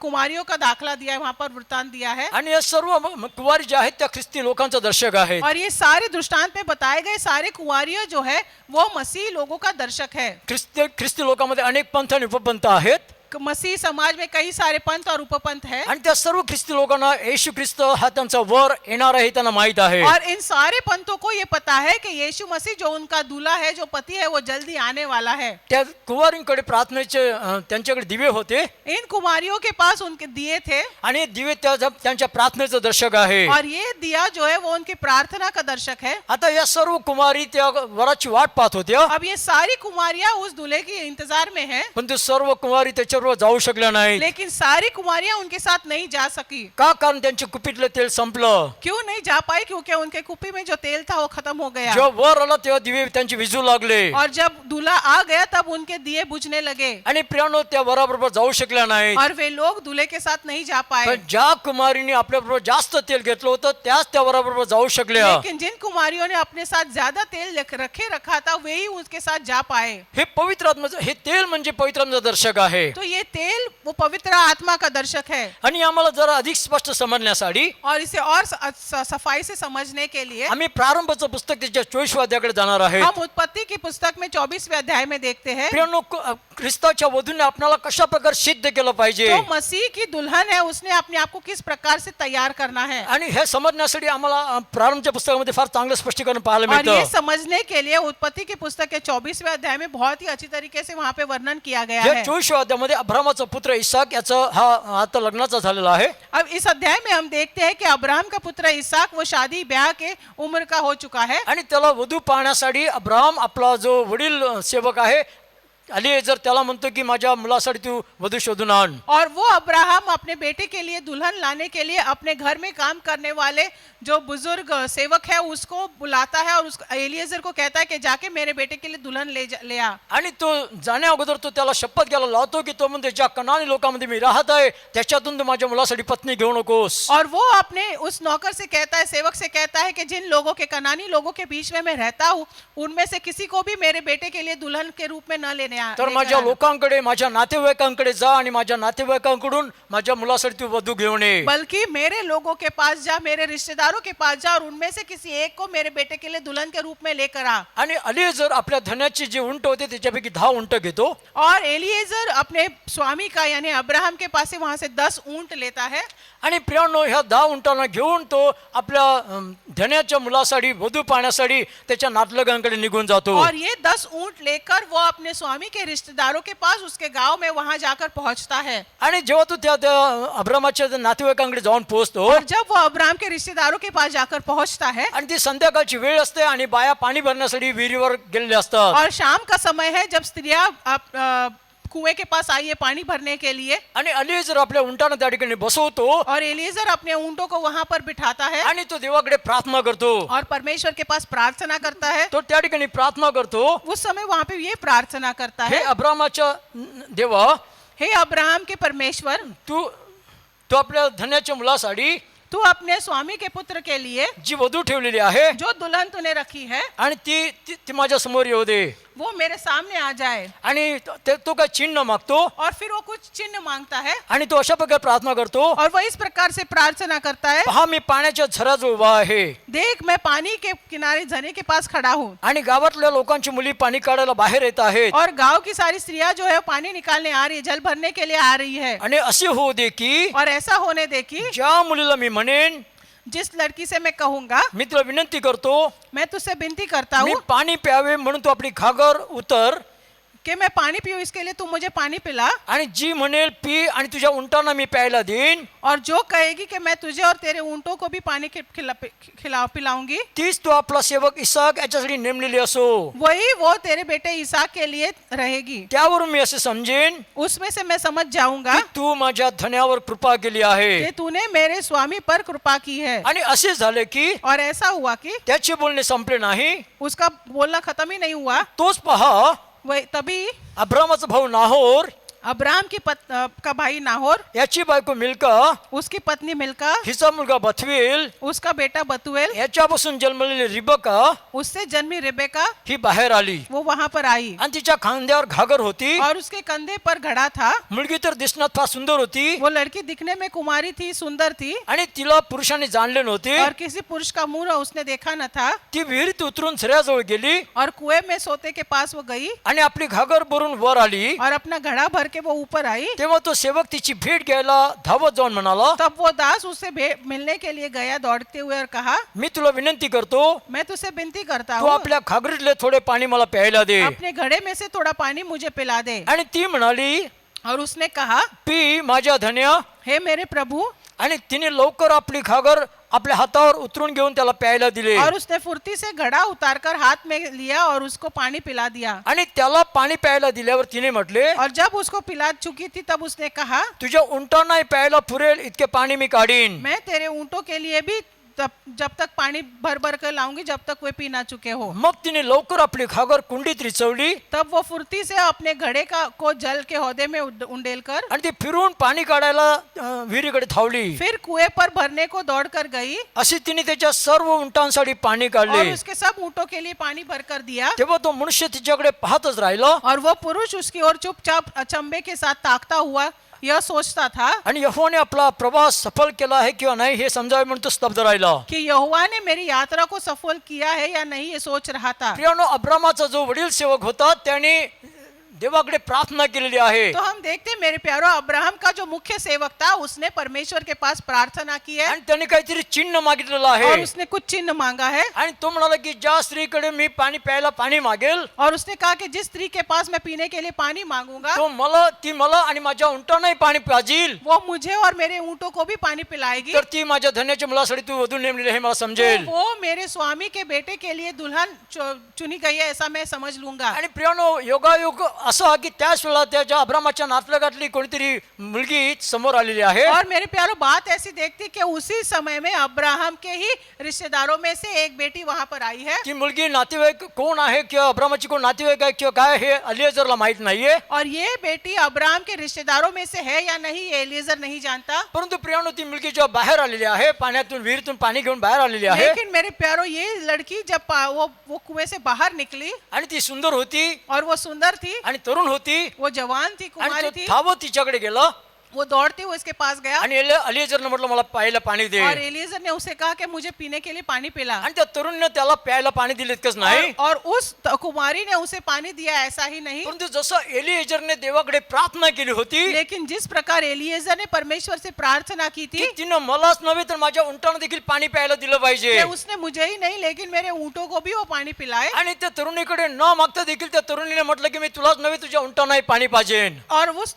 कुमारियों का दाखला दिया है, वहां पर वृत्तांत दिया है. आणि या सर्व कुवारी ज्या आहेत त्या ख्रिस्ती लोकांचा दर्शक आहेत. और ये सारे दृष्टांत में बताए गए सारे कुंवारियों जो है वो मसीह लोगों का दर्शक है. ख्रिस्ती लोकांमध्ये अनेक पंथ आणि उपपंथ आहेत. मसीह समाज में कई सारे पंथ और उपपंथ है. आणि त्या सर्व ख्रिस्ती लोकांना येशू ख्रिस्त हा त्यांचा वर येणार आहे त्यांना माहित आहे. और इन सारे पंथों को ये पता है कि यीशु मसीह जो उनका दूल्हा है, जो पति है, वो जल्दी आने वाला है. त्या कुवारींकडे प्रार्थनेचे त्यांच्याकडे दिवे होते इन कुमारियों के पास उनके दिए थे आणि दिवे त्यांच्या प्रार्थनेचं दर्शक आहे. और ये दिया जो है वो उनकी प्रार्थना का दर्शक है. आता या सर्व कुमारी त्या वराची वाट पाहत होत्या. अब ये सारी कुमारियां उस दूल्हे के इंतजार में हैं, पण ते सर्व कुमारी त्याच्यावर जाऊ शकल्या नाहीत. लेकिन सारी कुमारियां उनके साथ नहीं जा सकी. का? कारण त्यांचे कुपीतलं तेल संपलं. क्यों नहीं जा पाई? क्योंकि उनके कुपी में जो तेल था वो खत्म हो गया. जेव्हा वर आला तेव्हा दिवे त्यांचे विझू लागले और जब दूल्हा आ गया तब उनके दिए बुझने लगे आणि प्रियानो त्या वराबरोबर जाऊ शकल्या नाहीत. और वे लोग दूल्हे के साथ नहीं जा पाए. पण ज्या कुमारीने आपल्याबरोबर जास्त तेल घेतलं होतं त्याच त्या वराबरोबर जाऊ शकल्या. लेकिन जिन कुमारियों ने अपने साथ ज्यादा तेल रखा था वे ही उसके साथ जा पाए. हे पवित्र आत्म्याचं हे तेल म्हणजे पवित्र आत्म्याचं दर्शक आहे. तो ये तेल वो पवित्र आत्मा का दर्शक है. आणि आम्हाला जरा अधिक स्पष्ट समजण्यासाठी और इसे और सफाई से समझने के लिए आम्ही प्रारंभाचं पुस्तक त्याच्या 24व्या अध्यायाकडे जाणार आहे. हम उत्पत्ति की पुस्तक में 24वें अध्याय में देखते हैं. प्रियानो, ख्रिस्ताच्या वधूने आपल्याला कशा प्रकारे सिद्ध केलं पाहिजे जो मसीह की दुल्हन है उसने अपने आप को किस प्रकार से तैयार करना है. आणि हे समजण्यासाठी आम्हाला प्रारंभच्या पुस्तकामध्ये फार चांगलं स्पष्टीकरण पाहायला और ये मिळतं. समझने के लिए उत्पत्ति की पुस्तक के 24वें अध्याय में बहुत ही अच्छी तरीके से वहां पे वर्णन किया गया या है. 24व्या अध्यायामध्ये अब्रामाचा पुत्र इसाक याचा हा आता लग्नाचा झालेला आहे. अब इस अध्याय में हम देखते हैं कि अब्राहम का पुत्र इसहाक वो शादी ब्याह के उम्र का हो चुका है. आणि त्याला वधू पाहण्यासाठी अब्राहम आपला जो वडील सेवक आहे अलीएजर त्याला म्हणतो की माझ्या मुलासाठी तू वधू शोधून आण. और वो अब्राहम अपने बेटे के लिए दुल्हन लाने के लिए अपने घर में काम करने वाले जो बुजुर्ग सेवक है उसको बुलाता है और उसको एलिएजर को कहता है कि जाके मेरे बेटे के लिए दुल्हन ले आ. आणि तो जाण्या अगोदर तो त्याला शपथ घ्यायला लावतो की तो म्हणतो ज्या कनानी लोकांमध्ये मी राहत आहे त्याच्यातून तू माझ्या मुलासाठी पत्नी घेऊ नकोस. और वो अपने उस नौकर से कहता है, सेवक से कहता है कि जिन लोगों के कनानी लोगों के बीच में मैं रहता हूँ उनमें से किसी को भी मेरे बेटे के लिए दुल्हन के रूप में न लेने तर माझ्या लोकांकडे माझ्या नातेवाईकांकडे जा आणि माझ्या नातेवाईकांकडून माझ्या मुलासाठी तू वधू घेऊन ये. बल्कि मेरे लोगों के पास जा, मेरे रिश्तेदारों के पास जा और उनमें से किसी एक को मेरे बेटे के लिए दुल्हन के रूप में लेकर आ. आणि अलीएजर आपल्या धनाची जी उंट होते त्याच्यापैकी 10 उंट घेतो. और एलिएजर अपने स्वामी का यानी अब्राहम के पास से वहां से 10 ऊंट लेता है. आणि प्रियानो ह्या 10 उंटांना घेऊन तो आपल्या धन्याच्या मुलासाठी वधू पाहण्यासाठी त्याच्या नातलगांकडे निघून जातो. और ये 10 ऊंट लेकर वो अपने स्वामी के रिश्तेदारों के पास उसके गांव में वहां जाकर पहुंचता है. आणि जेव्हा तो त्या अब्रामाच्या नातेवाईकांकडे जाऊन पोहोचतो और जब वो अब्राहम के रिश्तेदारों के पास जाकर पहुंचता है आणि ती संध्याकाळची वेळ असते आणि बाया पाणी भरण्यासाठी विहिरीवर गेलेले असतात. और शाम का समय है जब स्त्रियां कुएं के पास आई है पानी भरने के लिए. आणि अलीएजर आपल्या उंटांना त्या ठिकाणी बसवतो और एलिएजर अपने ऊंटों को वहां पर बिठाता है आणि तो देवाकडे प्रार्थना करतो. और परमेश्वर के पास प्रार्थना करता है. तो त्या ठिकाणी प्रार्थना करतो, उस समय वहां पे ये प्रार्थना करता हे है, अब्रामाच्या देवा, हे अब्राहम के परमेश्वर, तू आपल्या धन्याच्या मुलासाठी तू अपने स्वामी के पुत्र के लिए जी वधू ठेवलेली आहे जो दुल्हन तूने रखी है आणि ती माझ्या समोर येऊ दे. वो मेरे सामने आ जाए. आणि तो काय चिन्ह मागतो और फिर वो कुछ चिन्ह मांगता है आणि तो अशा प्रकारे प्रार्थना करतो, और वो इस प्रकार से प्रार्थना करता है, पहा मी पाण्याच्या झऱ्याजवळ उभा आहे देख मैं पानी के किनारे झरने के पास खड़ा हूँ आणि गावातल्या लोकांची मुली पाणी काढायला बाहेर येत आहेत और गांव की सारी स्त्रियां जो है पानी निकालने आ रही है, जल भरने के लिए आ रही है. आणि असे होऊ दे की और ऐसा होने दे कि ज्या मुलीला मी म्हणेन जिस लड़की से मैं कहूंगा मी तुला विनंती करतो मैं तुझसे विनती करता मी हूँ पाणी प्यावे म्हणून तू आपली घागर उतर कि मैं पानी पीऊं, इसके लिए तू मुझे पानी पिला। आणि जी म्हणेल पी आणि तुझ्या उंटांना मी प्यायला देईन, और जो कहेगी कि मैं तुझे और तेरे ऊंटों को भी पानी पिलाऊंगी, तीच तो आपला सेवक इसाक याच्यासाठी नेमलेली असो। वही वो तेरे बेटे इसहाक के लिए रहेगी। त्यावरून मी असे समजेन उसमें से मैं समझ जाऊंगा की तू माझ्या धन्यावर कृपा केली आहे। कि तूने मेरे स्वामी पर कृपा की है। आणि असे झाले की और ऐसा हुआ कि त्याचे बोलणे संपले नाही, उसका बोलना खत्म ही नहीं हुआ। तोच पहा वही तभी अब्रामाचा भाऊ नाहोर अब्राहम का भाई नाहोर, याची बायको मिल्का, उसकी पत्नी मिल्का, हिचा मुलगा बथवेल, उसका बेटा बतुएल, याच्यापासून जन्मलेली रिबका उससे जन्मी रेबेका, ही बाहेर आली वो वहां पर आई आणि तिच्या खांद्यावर घागर होती। और उसके कंधे पर घड़ा था। मुलगी तर दिसण्यात फार सुंदर होती वो लड़की दिखने में कुमारी थी, सुंदर थी, आणि तिला पुरुषाने जाणले नव्हते। और किसी पुरुष का मुंह उसने देखा न था। ती विहिरीत उतरून झऱ्याजवळ गेली और कुएं में सोते के पास वो गई आणि आपली घागर भरून वर आली। और अपना घड़ा भर के वो ऊपर आई। तेव्हा तो सेवक तिची भेट घ्यायला धावत जाऊन म्हणाला, तब वो दास उससे मिलने के लिए गया दौड़ते हुए और कहा, मी तुला विनंती करतो, मैं तुझसे विनती करता तू हूँ, आपल्या घागरीतले थोडे पाणी मला प्यायला दे। अपने घड़े में से थोड़ा पानी मुझे पिला दे। आणि ती म्हणाली, और उसने कहा, पी माझ्या धन्या। हे मेरे प्रभु। आणि तिने लवकर आपली घागर आपल्या हातावर उतरून घेऊन त्याला प्यायला दिले और उसने फुर्ती से घड़ा उतारकर हाथ में लिया और उसको पानी पिला दिया। आणि त्याला पाणी प्यायला दिल्यावर तिने म्हटले, और जब उसको पिला चुकी थी तब उसने कहा, तुझ्या उंटांनाही प्यायला पुरेल इतके पाणी मी काढीन। मैं तेरे ऊंटों के लिए भी जब तक पानी भर भर कर लाऊंगी जब तक वे पी ना चुके हो। मग तिने लवकर आपली घागर कुंडीत रिचवली तब वो फुर्ती से अपने घड़े को जल के हौदे में उंडेल कर आणि ती फिरून पाणी काढायला विहिरीकडे धावली। फिर कुएं पर भरने को दौड़ कर गई अशी तिने त्याच्या सर्व उंटांसाठी पाणी और काढले। उसके सब ऊंटों के लिए पानी भर कर दिया। तेव्हा तो मनुष्य तिच्याकडे पाहतच राहिला और वो पुरुष उसकी ओर चुपचाप अचंबे के साथ ताकता हुआ यह सोचता था आणि यहोवाने आपला प्रवास सफल केला आहे किंवा नाही हे समजावे म्हणून तो स्तब्ध राहिला। कि यहोवा ने मेरी यात्रा को सफल किया है या नहीं, ये सोच रहा था। प्रियानो, अब्रामाचा जो वडील सेवक होता त्याने देवाकडे प्रार्थना केलेली आहे। तो हम देखते हैं मेरे प्यारो, अब्राहम का जो मुख्य सेवक था उसने परमेश्वर के पास प्रार्थना की है आणि त्याने काहीतरी चिन्ह मागितलेलं और आहे। उसने कुछ चिन्ह मांगा है। आणि तो म्हणाला की ज्या स्त्रीकडे मी पाणी प्यायला पाणी मागेल, और उसने कहा कि जिस स्त्री के पास मैं पीने के लिए पानी मांगूंगा ती मला आणि माझ्या उंटांनाही पाणी पाजील, वो मुझे और मेरे ऊंटों को भी पाणी पिलाएगी। तर ती माझ्या धन्याच्या मुलासाठी तू वधू नेमलेली आहे मला तो समजेल। वो मेरे स्वामी के बेटे के लिए दुल्हन चुनी गई है ऐसा मैं समझ लूंगा। आणि प्रियानो, योगायोग असा की त्याच वेळेला त्याच्या अब्रामाच्या नातलगातली कोणीतरी मुलगी समोर आलेली आहे। और मेरे प्यारो, बात ऐसी देखती कि उसी समय में अब्राहम के ही रिश्तेदारों में से एक बेटी वहां पर आई है। ती मुलगी नातेवाईक कोण आहे किंवा अब्रामाची कोण नातेवाईक आहे किंवा काय हे अलिएझरला माहित नाहीये। और ये बेटी अब्राहम के रिश्तेदारों में से है या नहीं ये एलिएजर नहीं जानता। परंतु प्रियानो, ती मुलगी जेव्हा बाहेर आलेली आहे, पाण्यातून विहिरीतून पाणी घेऊन बाहेर आलेली आहे, लेकिन मेरे प्यारो, ये लड़की जब वो कुएं से बाहर निकली आणि ती सुंदर होती और वो सुंदर थी, आणि तरुण होती वो जवान थी, आणि कुमारी तो थी। धावत तिच्याकडे गेला वो दौड़ते हुए उसके पास गया आणि अलिएझरने म्हटलं मला प्यायला पाणी दे। और एलिएजर ने उसे कहा कि मुझे पीने के लिए पानी पिला। आणि त्या तरुणने त्याला प्यायला पाणी दिले इतकंच नाही, और उस कुमारी ने उसे पानी दिया ऐसा ही नहीं, परंतु जसं एलिएझरने देवाकडे प्रार्थना केली होती लेकिन जिस प्रकार एलिएजर ने परमेश्वर से प्रार्थना की थी की तिनं मलाच नव्हे तर माझ्या उंटांना देखील पाणी प्यायला दिलं पाहिजे, कि उसने मुझे ही नहीं लेकिन मेरे ऊंटों को भी वो पानी पिलाए। आणि त्या तरुणीकडे न मागता देखील त्या तरुणीने म्हटलं की मी तुलाच नव्हे तुझ्या उंटांनाही पाणी पाजेन। और उस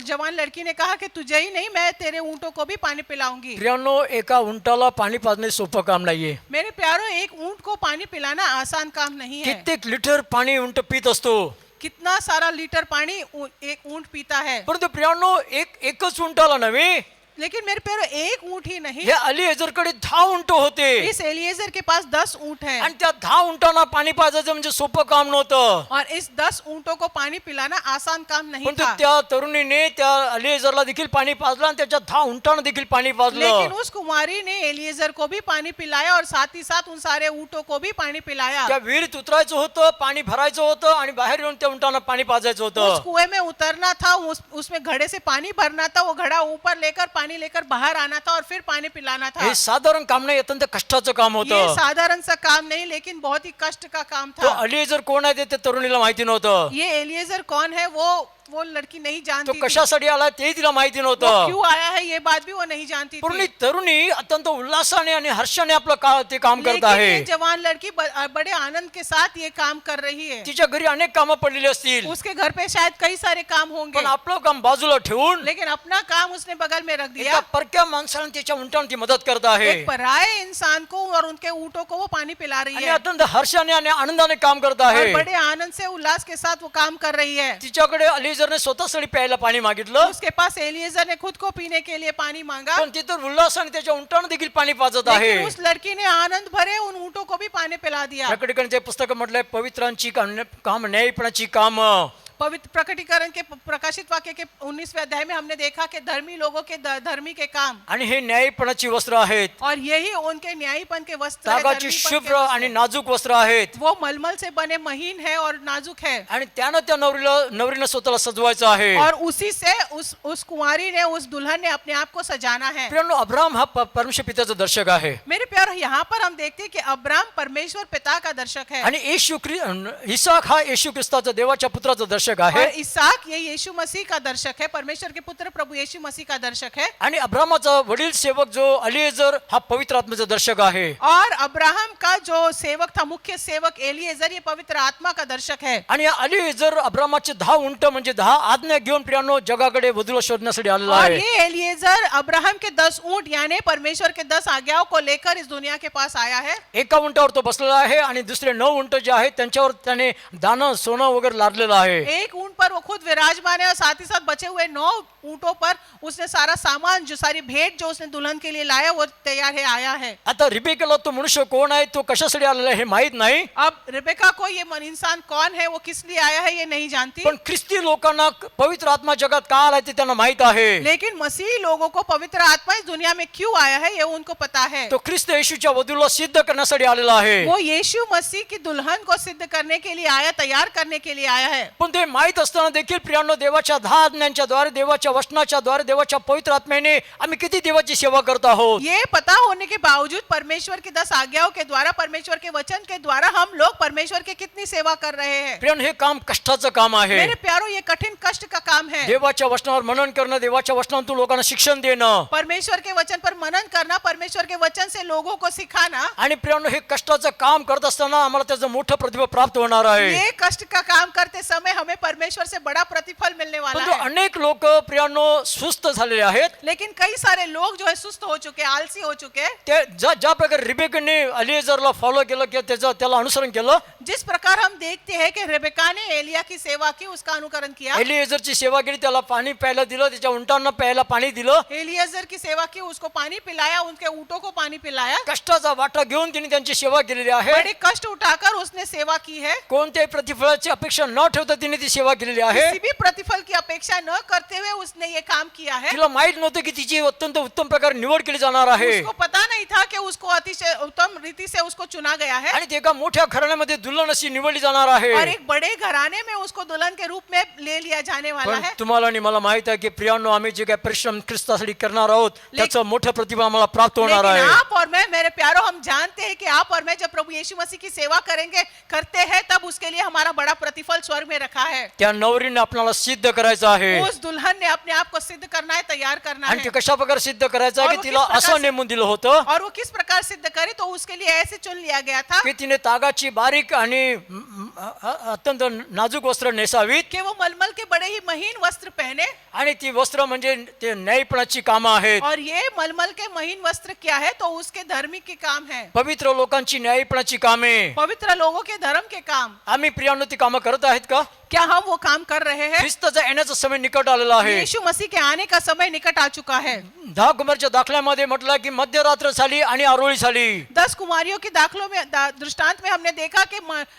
जवान लड़की ने कहा कि तुझे ही नहीं मैं तेरे ऊंटों को भी पानी पिलाऊंगी। प्रियानो, एका उंटाला पाणी पाजणे सोपं काम नाहीये। मेरे प्यारो, एक ऊंट को पानी पिलाना आसान काम नहीं है। कित्येक लिटर पाणी उंट पीत असतो, कितना सारा लीटर पानी एक ऊंट पीता है। परंतु प्रियानो, एकच उंटाला नव्हे, लेकिन मेरे प्यारो, एक ऊंट ही नहीं, हे अलिएझरकडे 10 उंट होते इस एलिएजर के पास 10 ऊंट है। आणि त्या 10 उंटांना पाणी पाजायचं म्हणजे सोपं काम नव्हतं। और इस 10 ऊंटों को पाणी पिलाना आसान काम नहीं परंतु था। त्या तरुणीने त्या अलिएझरला देखील पाणी पाजलं आणि त्याच्या 10 उंटांना देखील पाणी लेकिन पाजलं। उस कुमारी ने एलिएजर को भी पानी पिलाया और साथ ही साथ उन सारे ऊंटों को भी पानी पिलाया। त्या विहिरीत उतरायचं होतं, पाणी भरायचं होतं आणि बाहेर येऊन त्या उंटांना पाणी पाजायचं उस होतं। कुएं में उतरना था, उसमें घड़े से पानी भरना था, वो घड़ा ऊपर लेकर पानी लेकर बाहर आना था और फिर पानी पिलाना था। हे साधारण काम नाही, अत्यंत कष्टाचं काम ये होतं। साधारण सा काम नहीं, लेकिन बहुत ही कष्ट का काम तो था। अलिएझर कोण आहे ते त्या तरुणीला माहिती नव्हतं। ये एलिएजर कौन है वो वो लड़की नहीं तो जानती थी। कशासाठी आला तेही तिला माहिती वो नव्हतं. क्यों आया है ये बात भी वो नहीं जानती पूर्ण थी। तरुणी अत्यंत उल्हासाने आणि हर्षाने आपलं ते काम करत लेकिन आहे. ये जवान लड़की बड़े आनंद के साथ ये काम कर रही है। तिच्या घरी अनेक कामं पडलेली असतील, उसके घर पे शायद कई सारे काम होंगे, पण आपलं काम बाजूला ठेवून लेकिन अपना काम उसने बगल में रख एका दिया। परक्या माणसाने त्याच्या उंटावर ती मदत करत आहे एक पराये इंसान को और उनके ऊँटों को वो पानी पिला रही आणि है अत्यंत हर्षाने आणि आनंदाने काम करत और आहे. बड़े आनंद से उल्लास के साथ वो काम कर रही है। तिच्याकडे अलीजरने स्वतःसाठी प्यायला पाणी मागितलं, उसके पास एलिएजर ने खुद को पीने के लिए पानी मांगा, पण तिथं उल्हासाने त्याच्या उंटावर देखील पाणी पाजत आहे. लेकिन उस लड़की ने आनंद भरे उन ऊँटों को भी पानी पिला दिया। या ठिकाणी ते पुस्तक म्हटलंय पवित्रांची काम, न्यायपणाची काम. पवित्र प्रकटीकरण के प्रकाशित वाक्य के 19वें अध्याय में हमने देखा कि धर्मी लोगों के धर्मी के काम, आणि हे न्यायपणाची वस्त्र आहेत, और यही उनके न्यायीपन के वस्त्र है, तागाची धर्मीपन के शुभ्र वस्त्र आणि है। नाजूक वस्त्र आहेत. वो मलमल से बने महीन है और नाजुक है, आणि त्यानं त्या नवरीनं स्वतःला सजवायचं आहे. और उसी से उस कुंवारी ने, उस दुल्हन ने अपने आप को सजाना है। प्रियांनो, अब्राहम हा परमेश्वर पित्याचा दर्शक आहे मेरे प्यार, यहाँ पर हम देखते हैं कि अब्राहम परमेश्वर पिता का दर्शक है, आणि इसाक हा येशू ख्रिस्ताचा देवाच्या पुत्राचा दर्शक आहे. और इसहाक ये यीशु मसीह का दर्शक है, परमेश्वर के पुत्र प्रभु यीशु मसीह का दर्शक है। आणि अब्राहमाचा वडील सेवक जो अलिएजर हा पवित्र आत्म्याचा दर्शक आहे. और अब्राहम का जो सेवक था, मुख्य सेवक एलिएजर, ये पवित्र आत्मा का दर्शक है। आणि या अलिएजर अब्राहमाचे 10 उंट म्हणजे 10 आज्ञा घेऊन प्रियांनो जगाकडे वधूला शोधण्यासाठी आलेला और आहे. ये एलिएजर अब्राहम के 10 ऊंट यानी परमेश्वर के 10 आज्ञाओं को लेकर इस दुनिया के पास आया है। एका उंटावर तो बसलेला आहे आणि दुसरे 9 उंट जे आहेत त्यांच्यावर त्याने दाणं सोनं वगैरे लादलेलं आहे. एक ऊंट पर वो खुद विराजमान है, और साथ ही साथ बचे हुए 9 ऊंटों पर उसने सारा सामान, जो सारी भेंट जो उसने दुल्हन के लिए लाया, वो तैयार है, आया है। आता रिबेकाला तो मनुष्य कोण आहे, तो कशासाठी आलेला आहे हे माहित नाही, अब रिबेका को ये इंसान कौन है, वो किस लिए आया है, ये नहीं जानती, पण ख्रिस्ती लोकांना पवित्र आत्मा जगात का आलाय ते त्यांना माहित आहे. लेकिन मसीही लोगों को पवित्र आत्मा इस दुनिया में क्यों आया है, ये उनको पता है। तो ख्रिस्त येशूच्या वधूला सिद्ध करण्यासाठी आलेला आहे. वो यीशु मसीह की दुल्हन को सिद्ध करने के लिए आया, तैयार करने के लिए आया है। पण ते माहित असताना देखील प्रियांनो, देवाच्या 10 आज्ञांच्या द्वारे, देवाच्या वचनाच्या द्वारे, देवाच्या पवित्र आत्म्याने आम्ही किती देवाची सेवा करत आहोत. ये पता होने के बावजूद परमेश्वर की 10 आज्ञाओं के द्वारा, परमेश्वर के वचन के द्वारा हम लोग परमेश्वर की कितनी सेवा कर रहे हैं। प्रियांनो, हे काम कष्टाचं काम आहे. मेरे प्यारो, ये कठिन कष्ट का काम है। देवाच्या वचनावर मनन करणं, देवाच्या वचनातून लोकांना शिक्षण देणं, परमेश्वर के वचन पर मनन करना, परमेश्वर के वचन से लोगों को सिखाना, आणि प्रियांनो, हे कष्टाचं काम करत असताना आम्हाला त्याचं मोठं प्रतिफळ प्राप्त होणार आहे. ये कष्ट का काम करते समय हमें परमेश्वर से बड़ा प्रतिफल मिलने वाला परंतु है। अनेक लोक प्रियांनो सुस्त झालेले आहेत. लेकिन कई सारे लोग जो है सुस्त हो चुके, आलसी हो चुके। ते ज्या प्रकारे रिबेकाने अलिएजरला फॉलो केलं किंवा त्याला अनुसरण केलं, जिस प्रकार हम देखते हैं कि रेबेका ने एलिया की सेवा की, उसका अनुकरण किया, एलिएजरची सेवा केली, त्याला पाणी प्यायला दिलं, त्याच्या उंटांना प्यायला पाणी दिलं, एलियाजर की सेवा की, उसको पानी पिलाया, उनके ऊँटों को पानी पिलाया, कष्टाचा वाटा घेऊन तिने त्यांची सेवा केलेली आहे. बड़े कष्ट उठाकर उसने सेवा की है। कोणत्याही प्रतिफळाची अपेक्षा न ठेवता तिने ती सेवा केलेली आहे. किसी भी प्रतिफल की अपेक्षा न करते हुए उसने ये काम किया है। तिला माहित नव्हतं की तिची अत्यंत उत्तम प्रकारे निवड केली जाणार आहे उसको पता नहीं था कि उसको अतिशय उत्तम रीति से उसको चुना गया है, आणि ते एका मोठ्या घराण्यामध्ये दुल्हन अशी निवडली जाणार आहे. और एक बड़े घराने में उसको दुल्हन के रूप में ले लिया जाने वाला पण है। तुम्हाला आणि मला माहित आहे की प्रियांनो, आम्ही जे काही परिश्रम ख्रिस्तासाठी करणार आहोत त्याचं मोठं प्रतिफळ आम्हाला प्राप्त होणार लेकिन आहे. आप और मैं, मेरे प्यारो, हम जानते हैं कि आप और मैं जब प्रभु यीशु मसीह की सेवा करेंगे, करते हैं, तब उसके लिए हमारा बड़ा प्रतिफल स्वर्ग में रखा है। त्या नवरीने आपल्याला सिद्ध करायचं आहे. उस दुल्हन ने अपने आप को सिद्ध करना है, तैयार करना आणि है। ते कशा प्रकारे सिद्ध करायचं आहे और की वो तिला किस प्रकार असं से- नेमून दिलं होतं और वो किस प्रकार सिद्ध करे, तो उसके लिए ऐसे चुन लिया गया था की तिने तागाची बारीक आणि अत्यंत नाजूक वस्त्र नेसावीत, कि वो मलमल के बड़े ही महीन वस्त्र पहने। आणि ती वस्त्र म्हणजे ते न्यायपणाची कामं आहेत. और ये मलमल के महीन वस्त्र क्या है, तो उसके धार्मिक के काम है, पवित्र लोकांची न्यायपणाची कामे. पवित्र लोगों के धर्म के काम। आम्ही प्रियांनो ती कामं करत आहेत का? क्या हम वो काम कर रहे हैं? ख्रिस्ताचा येण्याचा समय निकट आलेला आहे. यीशु मसीह के आने का समय निकट आ चुका है। 10 कुमारच्या दाखल्यामध्ये म्हटलं की मध्यरात्र झाली आणि आरोळी झाली. 10 कुमारियों की दाखलों में, दृष्टांत में हमने देखा कि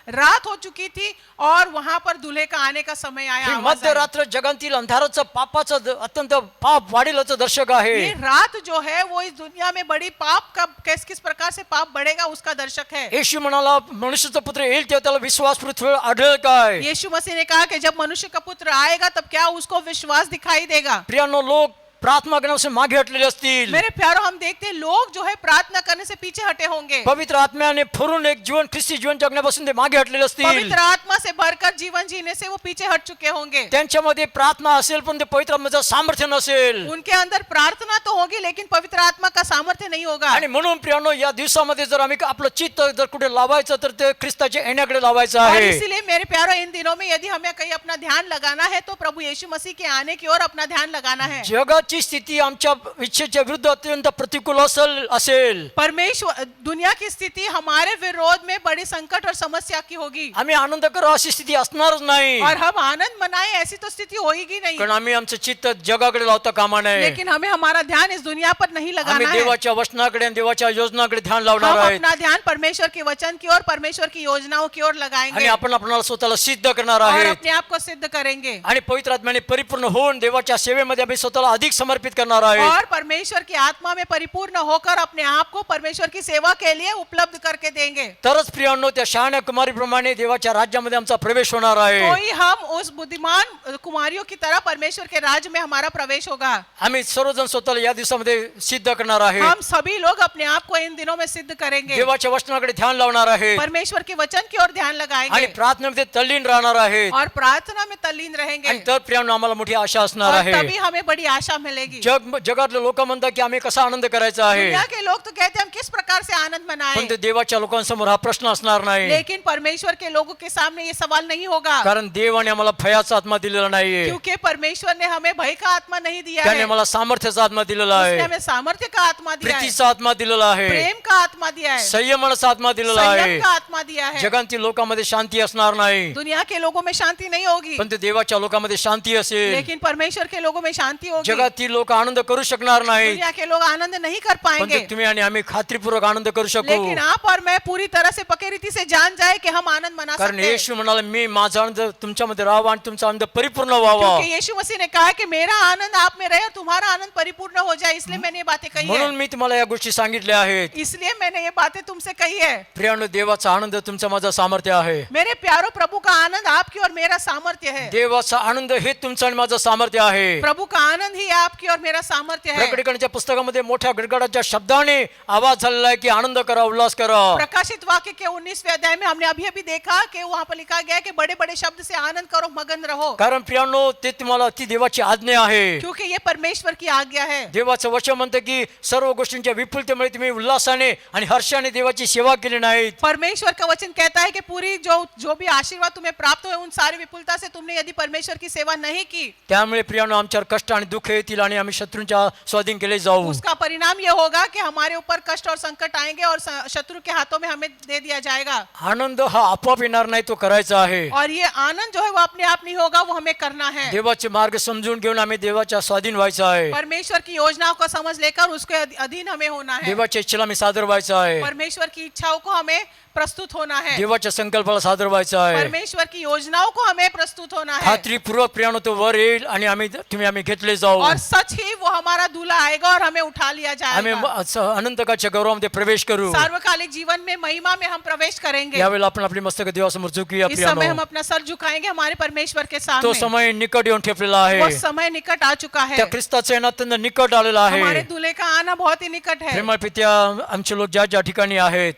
रात हो चुकी थी और वहां पर दूल्हे का आने का समय आया। ही आवाज आई। मध्यरात्र जगातील अंधाराचं पापाचं अत्यंत पाप वाढीलाचं दर्शक आहे. ये रात जो है वो इस दुनिया में बड़ी पाप का, किस प्रकार से पाप बढ़ेगा उसका दर्शक है। येशू म्हणाला, मनुष्याचा पुत्र येईल तेव्हा त्याला विश्वास पृथ्वीवर आढळेल काय? यीशु मसीह ने कहा कि जब मनुष्य का पुत्र आएगा तब क्या उसको विश्वास दिखाई देगा। प्रियांनो, लोक प्रार्थना करण्यापासून मागे हटलेले असतील. मेरे प्यारो, हम देखते हैं लोग जो है प्रार्थना करने से पीछे हटे होंगे. पवित्र आत्म्याने फरून एक जीवन ख्रिस्ती जीवन जगण्यापासून ते मागे हटलेले असतील. पवित्र आत्मा से भरकर जीवन जीने से वो पीछे हट चुके होंगे. त्यांच्यामध्ये प्रार्थना असेल पण ते पवित्र आत्म्याचं सामर्थ्य नसेल. उनके अंदर प्रार्थना तो होगी लेकिन पवित्र आत्मा का सामर्थ्य नहीं होगा. आणि म्हणून प्रियानो, या दिवसामध्ये जर आम्ही आपलं चित्त जर कुठे लावायचं तर ते ख्रिस्ताच्या येण्याकडे लावायचं और आहे. इसीलिए मेरे प्यारो, इन दिनों में यदि हमें कहीं अपना ध्यान लगाना है तो प्रभु यीशु मसीह के आने की ओर अपना ध्यान लगाना है. जगाची स्थिती आमच्या इच्छेच्या विरुद्ध अत्यंत प्रतिकूल असेल. परमेश्वर, दुनिया की स्थिति हमारे विरोध में बड़ी संकट और समस्या की होगी आम्ही आनंद करू अशी स्थिती असणारच नाही. और हम आनंद मनाएं ऐसी तो स्थिति होगी नहीं. कारण आम्ही आमचं चित्त जगाकडे लावता कामा नये. लेकिन हमें हमारा ध्यान इस दुनिया पर नहीं आम्ही लगाना है. देवाच्या वचनाकडे आणि देवाच्या योजनाकडे ध्यान लावणार हम आहेत. अपना ध्यान परमेश्वर के वचन की ओर, परमेश्वर की योजनाओं की ओर आणि लगाएंगे आपण आपल्याला स्वतःला सिद्ध करणार और आहेत. अपने आप को सिद्ध करेंगे आणि पवित्र आत्म्याने परिपूर्ण होऊन देवाच्या सेवेमध्ये आम्ही स्वतःला अधिक समर्पित करणार आहेत. और परमेश्वर की आत्मा में परिपूर्ण होकर अपने आप को परमेश्वर की सेवा के लिए उपलब्ध करके देंगे. तरच प्रियांनो, त्या शहाण्या कुमारी प्रमाणे देवाच्या राज्यामध्ये आमचा प्रवेश होणार आहे. तो ही हम उस बुद्धिमान कुमारियों की तरह परमेश्वर के राज्य में हमारा प्रवेश होगा. आम्ही सर्वजण स्वतःला या दिवसामध्ये सिद्ध करणार आहे. हम सभी लोग अपने आप को इन दिनों में सिद्ध करेंगे. देवाच्या वचनाकडे ध्यान लावणार आहे परमेश्वर के वचन की ओर ध्यान आणि लगाएंगे प्रार्थनेमध्ये तल्लीन राहणार आहेत. और प्रार्थना में तल्लीन रहेंगे. आणि तर प्रियांनो, आम्हाला मोठी आशा असणार और आहे. तभी हमें बड़ी आशा मिलेगी. जगातले लोक म्हणतात की आम्ही कसा आनंद करायचा आहे, दुनिया के लोग तो कहते हैं हम किस प्रकार से आनंद पण मनाएं. ते देवाच्या लोकांसमोर हा प्रश्न असणार नाही. लेकिन परमेश्वर के लोगों के सामने ये सवाल नहीं होगा, कारण देवाने आम्हाला भयाचा आत्मा दिलेला नाहीये. क्योंकि परमेश्वर ने हमें भय का आत्मा नहीं दिया त्याने है. मला सामर्थ्याचा आत्मा दिलेला उसने आहे, हमें सामर्थ्य का आत्मा दिया है, प्रीतीचा आत्मा दिलेला आहे, प्रेम का आत्मा दिया है, संयमाचा आत्मा दिलेला संयम आहे. का आत्मा दिया है. जगातील लोकांमध्ये शांती असणार नाही, दुनिया के लोगों में शांति नहीं होगी, पण ते देवाच्या लोकांमध्ये शांती असेल. लेकिन परमेश्वर के लोगों में शांति होगी. जगातील लोक आनंद करू शकणार नाही, दुनिया के लोग आनंद नहीं कर पण पाएंगे, ते तुम्ही आणि आम्ही खात्रीपूर्वक आनंद करू शकू. लेकिन आप और मैं पूरी तरह से पक्की रीति से जान जाए कि हम आनंद मना कारण सकते हैं. येशू म्हणाला, मी माझा आनंद तुमच्यामध्ये राहावा आणि तुमचा आनंद परिपूर्ण व्हावा. क्योंकि यीशु मसीह ने कहा कि मेरा आनंद आप में रहे और तुम्हारा आनंद परिपूर्ण हो जाए, इसलिए मैंने ये बातें कही म्हणून है. मी तुम्हाला या गोष्टी सांगितल्या आहेत. इसलिए मैंने ये बातें तुमसे कही है. प्रियानो, देवाचा आनंद तुमचा माझा सामर्थ्य आहे. मेरे प्यारो, प्रभु का आनंद आपकी और मेरा सामर्थ्य है. देवाचा आनंद हे तुमचं आणि माझं सामर्थ्य आहे. प्रभु का आनंद ही आपकी और मेरा सामर्थ्य है. प्रकटीकरणाच्या पुस्तकामध्ये मोठ्या गडगडाच्या शब्दाने आवाज झालेला आहे की आनंद करा, उल्हास करा. प्रकाशित वाक्य के 19वें अध्याय में हमने अभी अभी देखा कि वहां पर लिखा गया है कि बड़े बड़े शब्द से आनंद करो, मगन रहो, कारण प्रियानो, ते तुम्हाला ती देवाची आज्ञा आहे. क्योंकि ये परमेश्वर की आज्ञा है. देवाचं वचन म्हणतं की सर्व गोष्टींच्या विपुलतेमुळे तुम्ही उल्हासाने आणि हर्षाने देवाची सेवा केली नाहीत. परमेश्वर का वचन कहता है कि पूरी जो भी आशीर्वाद तुम्हें प्राप्त हुए उन सारी विपुलता से तुमने यदि परमेश्वर की सेवा नहीं की, त्यामुळे प्रियानो, आमच्यावर कष्ट आणि दुःख येतील आणि आम्ही शत्रूंच्या स्वाधीन केले जाऊ. उसका परिणाम ये होगा कि हमारे ऊपर कष्ट और संकट आएंगे और शत्रु के हाथों में हमें दे दिया जाएगा. आनंद हा आपोआप येणार नाही, तो करायचा आहे. और ये आनंद जो है वो अपने आप नहीं होगा, वो हमें करना है. देवाचे मार्ग समजून घेऊन आम्ही देवाच्या स्वाधीन व्हायचं आहे. परमेश्वर की योजनाओं को समझ लेकर उसके अधीन हमें होना है. देवाच्या इच्छेला आम्ही सादर व्हायचं आहे. परमेश्वर की इच्छाओं को हमें प्रस्तुत होना है. देवाच्या संकल्पाला सादर व्हायचं आहे. परमेश्वर की योजनाओं को हमें प्रस्तुत होना है. खात्रीपूर्वक प्रियानो, तो वर येईल आणि आम्ही घेतले जाऊ. और सच ही वो हमारा दूल्हा आएगा और हमें उठा लिया आम्ही जाएगा. अनंतकाच्या गौरवामध्ये प्रवेश करू. सार्वकालिक जीवन में महिमा में हम प्रवेश करेंगे. यावेळेला आपण आपली मस्तक देवासमोर झुकूया इस समय हम प्रियानो. अपना सर झुकाएंगे हमारे परमेश्वर के तो सामने. समय निकट येऊन ठेपलेला वो आहे. समय निकट आ चुका है. त्या ख्रिस्ताचं येणं अत्यंत निकट आलेला हमारे आहे. दूल्हे का आना बहुत ही निकट है. प्रेमळ पित्या, आमचे लोक ज्या ज्या ठिकाणी आहेत,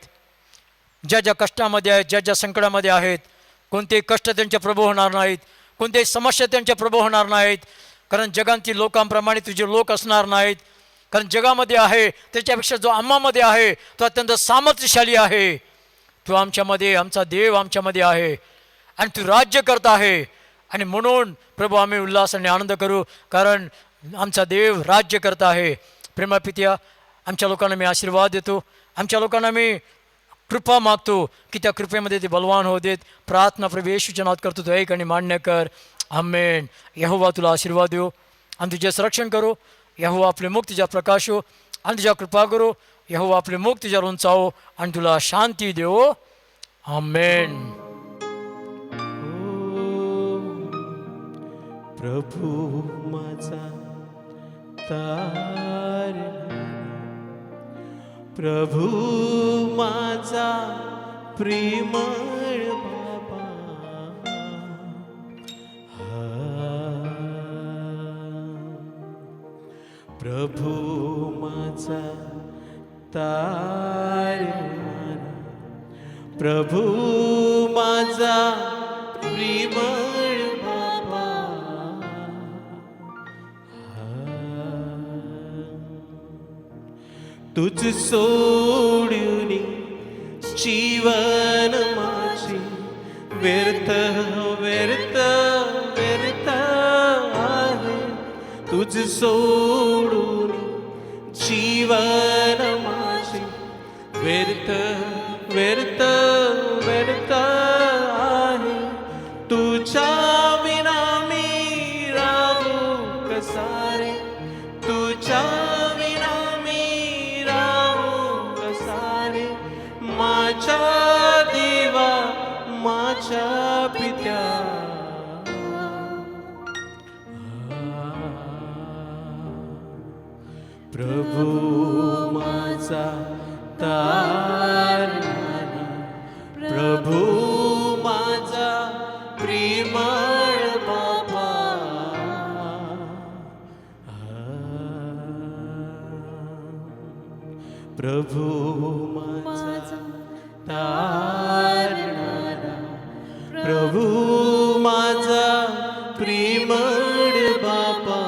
ज्या ज्या कष्टामध्ये आहेत, ज्या ज्या संकटामध्ये आहेत, कोणतेही कष्ट त्यांच्या प्रभू होणार नाहीत, कोणत्याही समस्या त्यांच्या प्रभू होणार नाहीत. कारण जगातील लोकांप्रमाणे तुझे लोक असणार नाहीत. कारण जगामध्ये आहे त्याच्यापेक्षा जो आम्हामध्ये आहे तो अत्यंत सामर्थ्यशाली आहे. तू आमच्यामध्ये, आमचा देव आमच्यामध्ये आहे आणि तू राज्य करत आहे. आणि म्हणून प्रभू, आम्ही उल्हास आणि आनंद करू, कारण आमचा देव राज्य करत आहे. प्रेमळ पित्या, आमच्या लोकांना मी आशीर्वाद देतो, आमच्या लोकांना मी कृपा मागतो की त्या कृपेमध्ये ते बलवान होऊ देत. प्रार्थना प्रभू येशूच्या नावात करतो, तो ऐक आणि मान्य कर. आमेन. यहोवा तुला आशीर्वाद देऊ आणि तुझे संरक्षण करो. यहोवा आपले मुख तुझ्या प्रकाश हो आणि तुझ्या कृपा करो. यहोवा आपले मुख तुझ्यावर उंचावो आणि तुला शांती देवो. आमेन. प्रभू माझा तारणहार, प्रभू माझा प्रेमळ बाबा, प्रभू माझा तारणारा, प्रभू माझा प्रेमळ बाबा, तुझ सोडून जीवन माझे व्यर्थ व्यर्थ व्यर्थ आहे, तुझ सोडून जीवन माझे व्यर्थ व्यर्थ व्यर्थ आहे, तुझ्या विना मी राहू कसा रे, तुझ्या विना मी राहू कसा रे, माझ्या देवा माझ्या पित्या, प्रभू माझा तारणारा, प्रभू माझा प्रेमळ बाबा, प्रभू माझा तारणारा, प्रभू माझा प्रेमळ बाबा,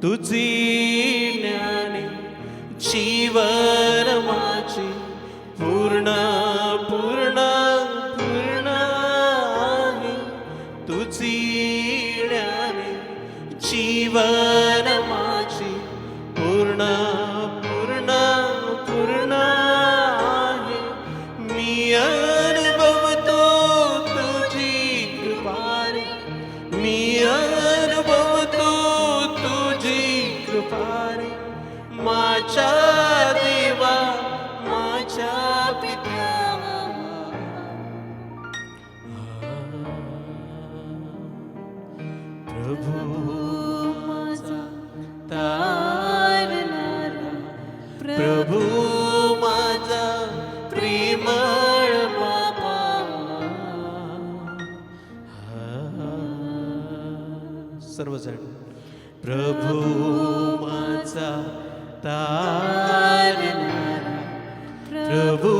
तुझी ज्ञाने जीवन माझे पूर्ण पूर्ण पूर्ण आहे, तुझी ज्ञाने जीवन माझे पूर्ण पूर्ण पूर्ण आहे, मी अनुभवतो तुझी कृपा रे, मी अनुभवतो तुझी कृपा रे, माझ्या देवा माझ्या पित्या, प्रभू माझा तारणारा, प्रभू माझा प्रेमळ बाबा, सर्वजण प्रभू माझा तारणारा, प्रभू